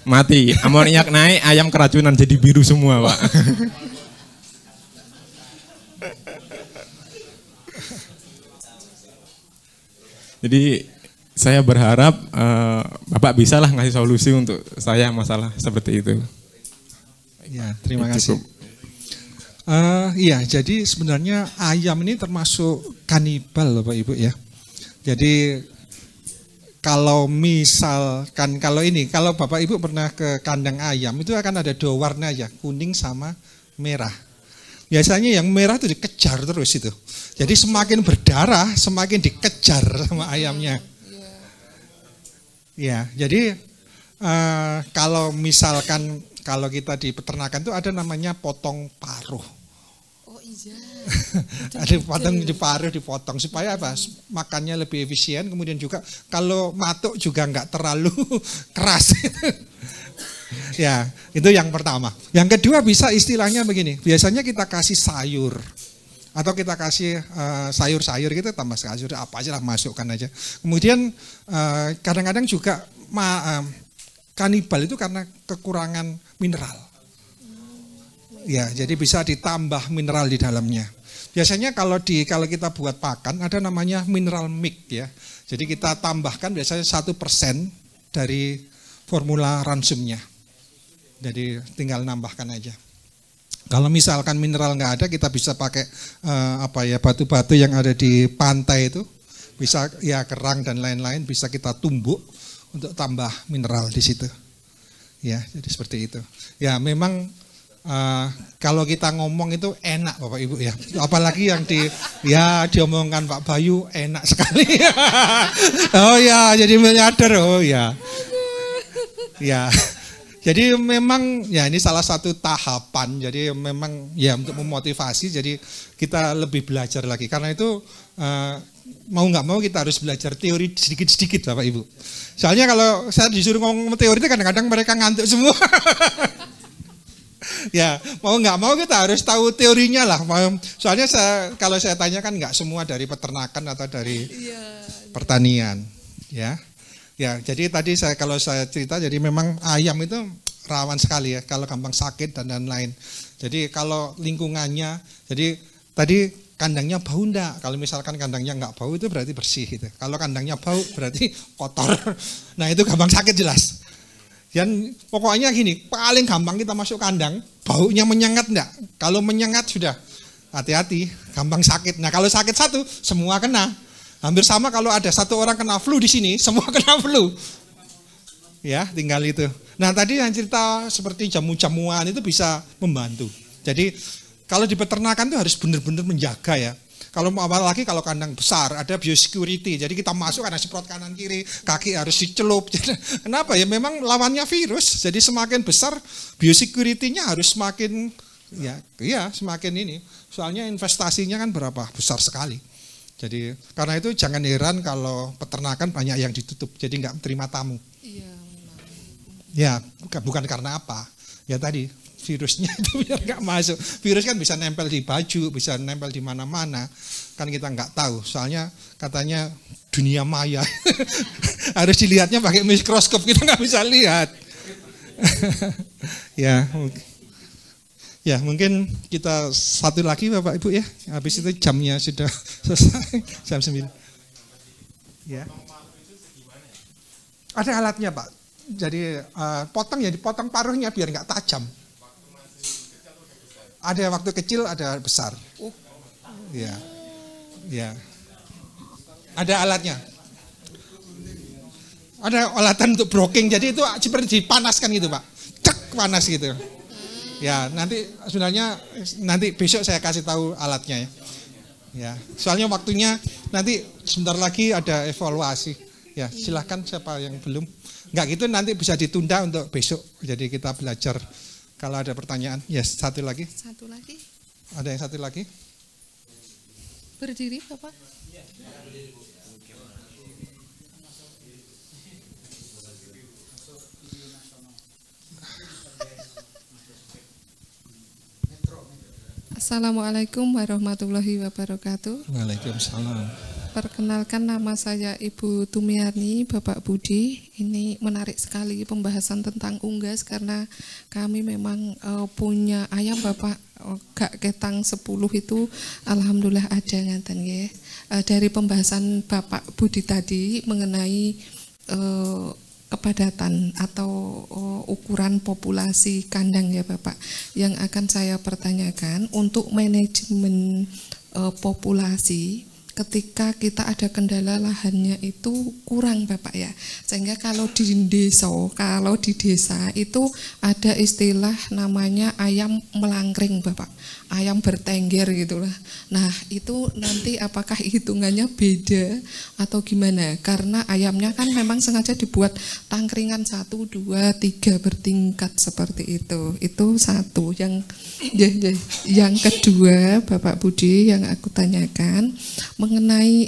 mati. Amoniak naik, ayam keracunan jadi biru semua, Pak. Jadi saya berharap Bapak bisalah ngasih solusi untuk saya masalah seperti itu.
Ya, terima kasih. Iya, jadi sebenarnya ayam ini termasuk kanibal, Bapak Ibu ya. Jadi kalau misalkan kalau Bapak Ibu pernah ke kandang ayam itu akan ada 2 warna ya, kuning sama merah. Biasanya yang merah itu dikejar terus itu. Jadi semakin berdarah, semakin dikejar sama ayamnya. Ya, jadi kalau misalkan kalau kita di peternakan itu ada namanya potong paruh.
Oh iya.
Ada potong di paruh, dipotong supaya apa? Makannya lebih efisien. Kemudian juga kalau matuk juga nggak terlalu keras. Ya, itu yang pertama. Yang kedua bisa istilahnya begini. Biasanya kita kasih sayur. Atau kita kasih sayur-sayur gitu, tambah sayur apa aja lah, masukkan aja. Kemudian kadang-kadang juga kanibal itu karena kekurangan mineral. Ya, jadi bisa ditambah mineral di dalamnya. Biasanya kalau kita buat pakan ada namanya mineral mix ya. Jadi kita tambahkan biasanya 1% dari formula ransumnya. Jadi tinggal nambahkan aja. Kalau misalkan mineral nggak ada, kita bisa pakai batu-batu yang ada di pantai itu, bisa ya kerang dan lain-lain, bisa kita tumbuk untuk tambah mineral di situ. Ya, jadi seperti itu. Ya, memang kalau kita ngomong itu enak, Bapak Ibu ya. Apalagi yang diomongkan Pak Bayu enak sekali. Oh ya, jadi menyadar. Oh ya. Ya. Jadi memang ya ini salah satu tahapan. Jadi memang ya untuk memotivasi. Jadi kita lebih belajar lagi. Karena itu mau nggak mau kita harus belajar teori sedikit-sedikit, Bapak Ibu. Soalnya kalau saya disuruh ngomong teori itu kadang-kadang mereka ngantuk semua. Ya mau nggak mau kita harus tahu teorinya lah. Soalnya kalau saya tanya kan nggak semua dari peternakan atau dari pertanian. Ya. Ya, jadi tadi kalau saya cerita, jadi memang ayam itu rawan sekali ya, kalau gampang sakit dan lain-lain. Jadi kalau lingkungannya, jadi tadi kandangnya bau enggak? Kalau misalkan kandangnya enggak bau itu berarti bersih gitu. Kalau kandangnya bau berarti kotor. Nah itu gampang sakit jelas. Dan pokoknya gini, paling gampang kita masuk kandang, baunya menyengat enggak? Kalau menyengat sudah hati-hati, gampang sakit. Nah kalau sakit satu, semua kena. Hampir sama kalau ada satu orang kena flu di sini, semua kena flu. Ya, tinggal itu. Nah, tadi yang cerita seperti jamu-jamuan itu bisa membantu. Jadi, kalau di peternakan itu harus benar-benar menjaga ya. Kalau apalagi kalau kandang besar, ada biosecurity. Jadi kita masuk ada semprot kanan kiri, kaki harus dicelup. Kenapa ya? Memang lawannya virus. Jadi semakin besar biosecurity-nya harus semakin semakin ini. Soalnya investasinya kan berapa? Besar sekali. Jadi karena itu jangan heran kalau peternakan banyak yang ditutup, jadi nggak terima tamu.
Iya.
Ya, bukan karena apa? Ya tadi virusnya itu biar nggak masuk. Virus kan bisa nempel di baju, bisa nempel di mana-mana. Kan kita nggak tahu. Soalnya katanya dunia maya harus dilihatnya pakai mikroskop, kita nggak bisa lihat. Ya, mungkin kita satu lagi Bapak Ibu ya. Habis itu jamnya sudah selesai, jam 9. Ya. Ada alatnya Pak. Jadi potong ya, dipotong paruhnya biar nggak tajam. Ada waktu kecil, ada besar. Ya. Ya. Ada alatnya. Ada alatan untuk broking. Jadi itu seperti dipanaskan gitu Pak. Cek panas gitu. Ya, nanti sebenarnya nanti besok saya kasih tahu alatnya ya. Ya, soalnya waktunya nanti sebentar lagi ada evaluasi. Ya, silahkan siapa yang belum. Enggak gitu nanti bisa ditunda untuk besok. Jadi kita belajar kalau ada pertanyaan. Yes, satu lagi.
Satu lagi.
Ada yang satu lagi?
Berdiri Bapak. Assalamualaikum warahmatullahi wabarakatuh.
Waalaikumsalam.
Perkenalkan, nama saya Ibu Tumiarni, Bapak Budi. Ini menarik sekali pembahasan tentang unggas karena kami memang punya ayam Bapak gak ketang 10 itu alhamdulillah ada ngaten nggih. Dari pembahasan Bapak Budi tadi mengenai kepadatan atau ukuran populasi kandang ya Bapak, yang akan saya pertanyakan untuk manajemen populasi ketika kita ada kendala lahannya itu kurang Bapak ya, sehingga kalau di desa itu ada istilah namanya ayam melangkring Bapak, ayam bertengger gitulah. Nah itu nanti apakah hitungannya beda atau gimana? Karena ayamnya kan memang sengaja dibuat tangkringan 1, 2, 3 bertingkat seperti itu. Itu satu. Yang kedua Bapak Budi yang aku tanyakan mengenai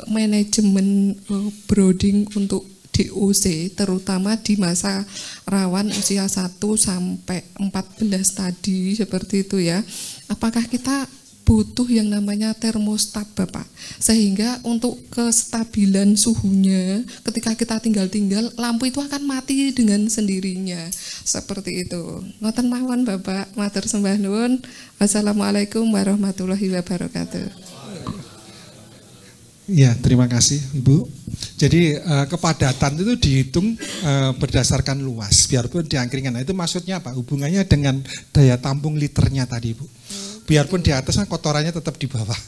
manajemen brooding untuk DOC terutama di masa rawan usia 1 sampai 14 tadi seperti itu ya. Apakah kita butuh yang namanya termostat Bapak, sehingga untuk kestabilan suhunya ketika kita tinggal lampu itu akan mati dengan sendirinya seperti itu. Ngoten mawon Bapak, matur sembah nuwun. Wassalamualaikum warahmatullahi wabarakatuh.
Ya, terima kasih Ibu. Jadi kepadatan itu dihitung berdasarkan luas, biarpun diangkringan. Nah, itu maksudnya apa? Hubungannya dengan daya tampung liternya tadi Bu. Biarpun di atas kotorannya tetap di bawah.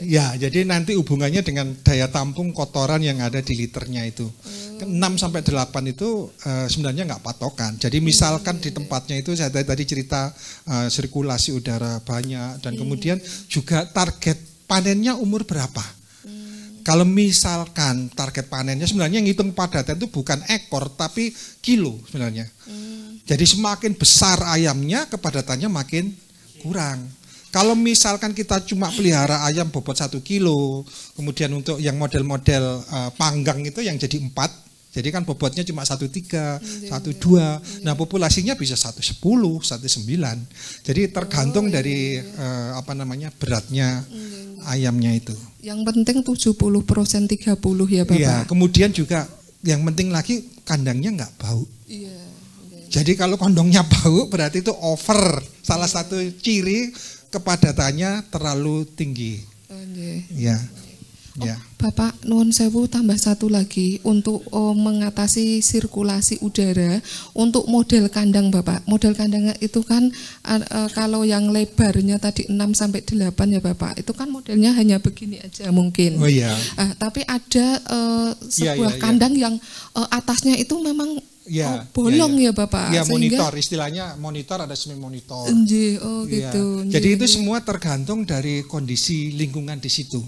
Ya, jadi nanti hubungannya dengan daya tampung kotoran yang ada di liternya itu. 6 sampai 8 itu sebenarnya nggak patokan. Jadi misalkan di tempatnya itu saya tadi cerita sirkulasi udara banyak dan kemudian juga target panennya umur berapa. Kalau misalkan target panennya sebenarnya ngitung padatan itu bukan ekor tapi kilo sebenarnya. Jadi semakin besar ayamnya kepadatannya makin kurang. Kalau misalkan kita cuma pelihara ayam bobot 1 kilo, kemudian untuk yang model-model panggang itu yang jadi 4, jadi kan bobotnya cuma 1,3, 1,2. Nah populasinya bisa 1,10, 1,9. Jadi tergantung dari beratnya ayamnya itu.
Yang penting 70% 30 ya Bapak.
Iya, kemudian juga yang penting lagi kandangnya nggak bau.
Iya.
Jadi kalau kandangnya bau berarti itu over. Salah satu ciri kepadatannya terlalu tinggi. Ya. Ya.
Bapak nuwun sewu tambah satu lagi untuk mengatasi sirkulasi udara untuk model kandang Bapak. Model kandang itu kan kalau yang lebarnya tadi 6 sampai 8 ya Bapak. Itu kan modelnya hanya begini aja mungkin.
Oh iya.
Tapi ada sebuah kandang yang atasnya itu memang bolong ya Bapak.
Ya monitor, istilahnya monitor, ada semi monitor.
Gitu.
Jadi itu semua tergantung dari kondisi lingkungan di situ.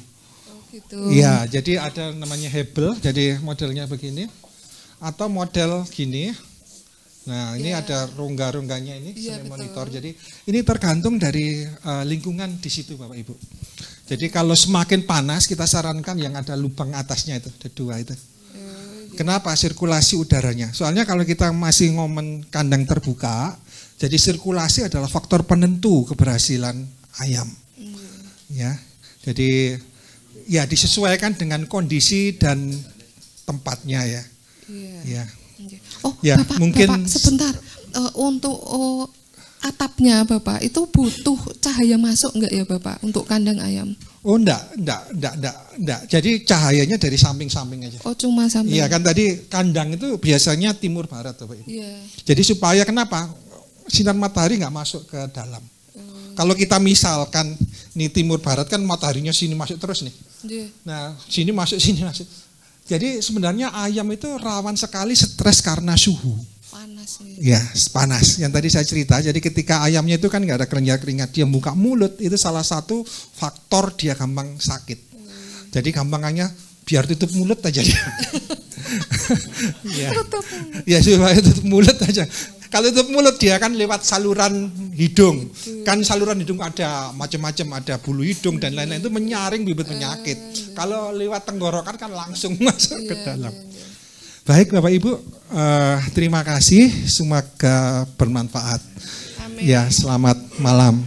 Gitu.
Ya, jadi ada namanya hebel, jadi modelnya begini, atau model gini. Nah, ini ada rongga-rongganya ini semi monitor. Jadi ini tergantung dari lingkungan di situ, Bapak Ibu. Jadi kalau semakin panas kita sarankan yang ada lubang atasnya itu, ada 2 itu. Kenapa? Sirkulasi udaranya. Soalnya kalau kita masih ngomong kandang terbuka, jadi sirkulasi adalah faktor penentu keberhasilan ayam. Ya. Jadi ya disesuaikan dengan kondisi dan tempatnya ya. Ya.
Oh,
ya,
Bapak,
mungkin
Bapak sebentar. Untuk atapnya Bapak itu butuh cahaya masuk enggak ya Bapak untuk kandang ayam?
Oh enggak. Jadi cahayanya dari samping-samping aja.
Oh cuma samping.
Iya kan tadi kandang itu biasanya timur barat Bapak Ibu.
Iya.
Jadi supaya kenapa? Sinar matahari nggak masuk ke dalam. Kalau kita misalkan nih timur barat kan mataharinya sini masuk terus nih.
Yeah.
Nah sini masuk. Jadi sebenarnya ayam itu rawan sekali stres karena suhu.
Panas nih.
Ya panas. Yang tadi saya cerita. Jadi ketika ayamnya itu kan nggak ada keringat-keringat, dia buka mulut, itu salah satu faktor dia gampang sakit. Jadi gampangannya biar tutup mulut aja dia. Ya supaya tutup mulut aja. Kalau tutup mulut dia kan lewat saluran hidung. Kan saluran hidung ada macam-macam, ada bulu hidung dan lain-lain itu menyaring bibit penyakit. Kalau lewat tenggorokan kan langsung masuk ke dalam. Baik Bapak Ibu, terima kasih, semoga bermanfaat.
Amin.
Ya, selamat malam.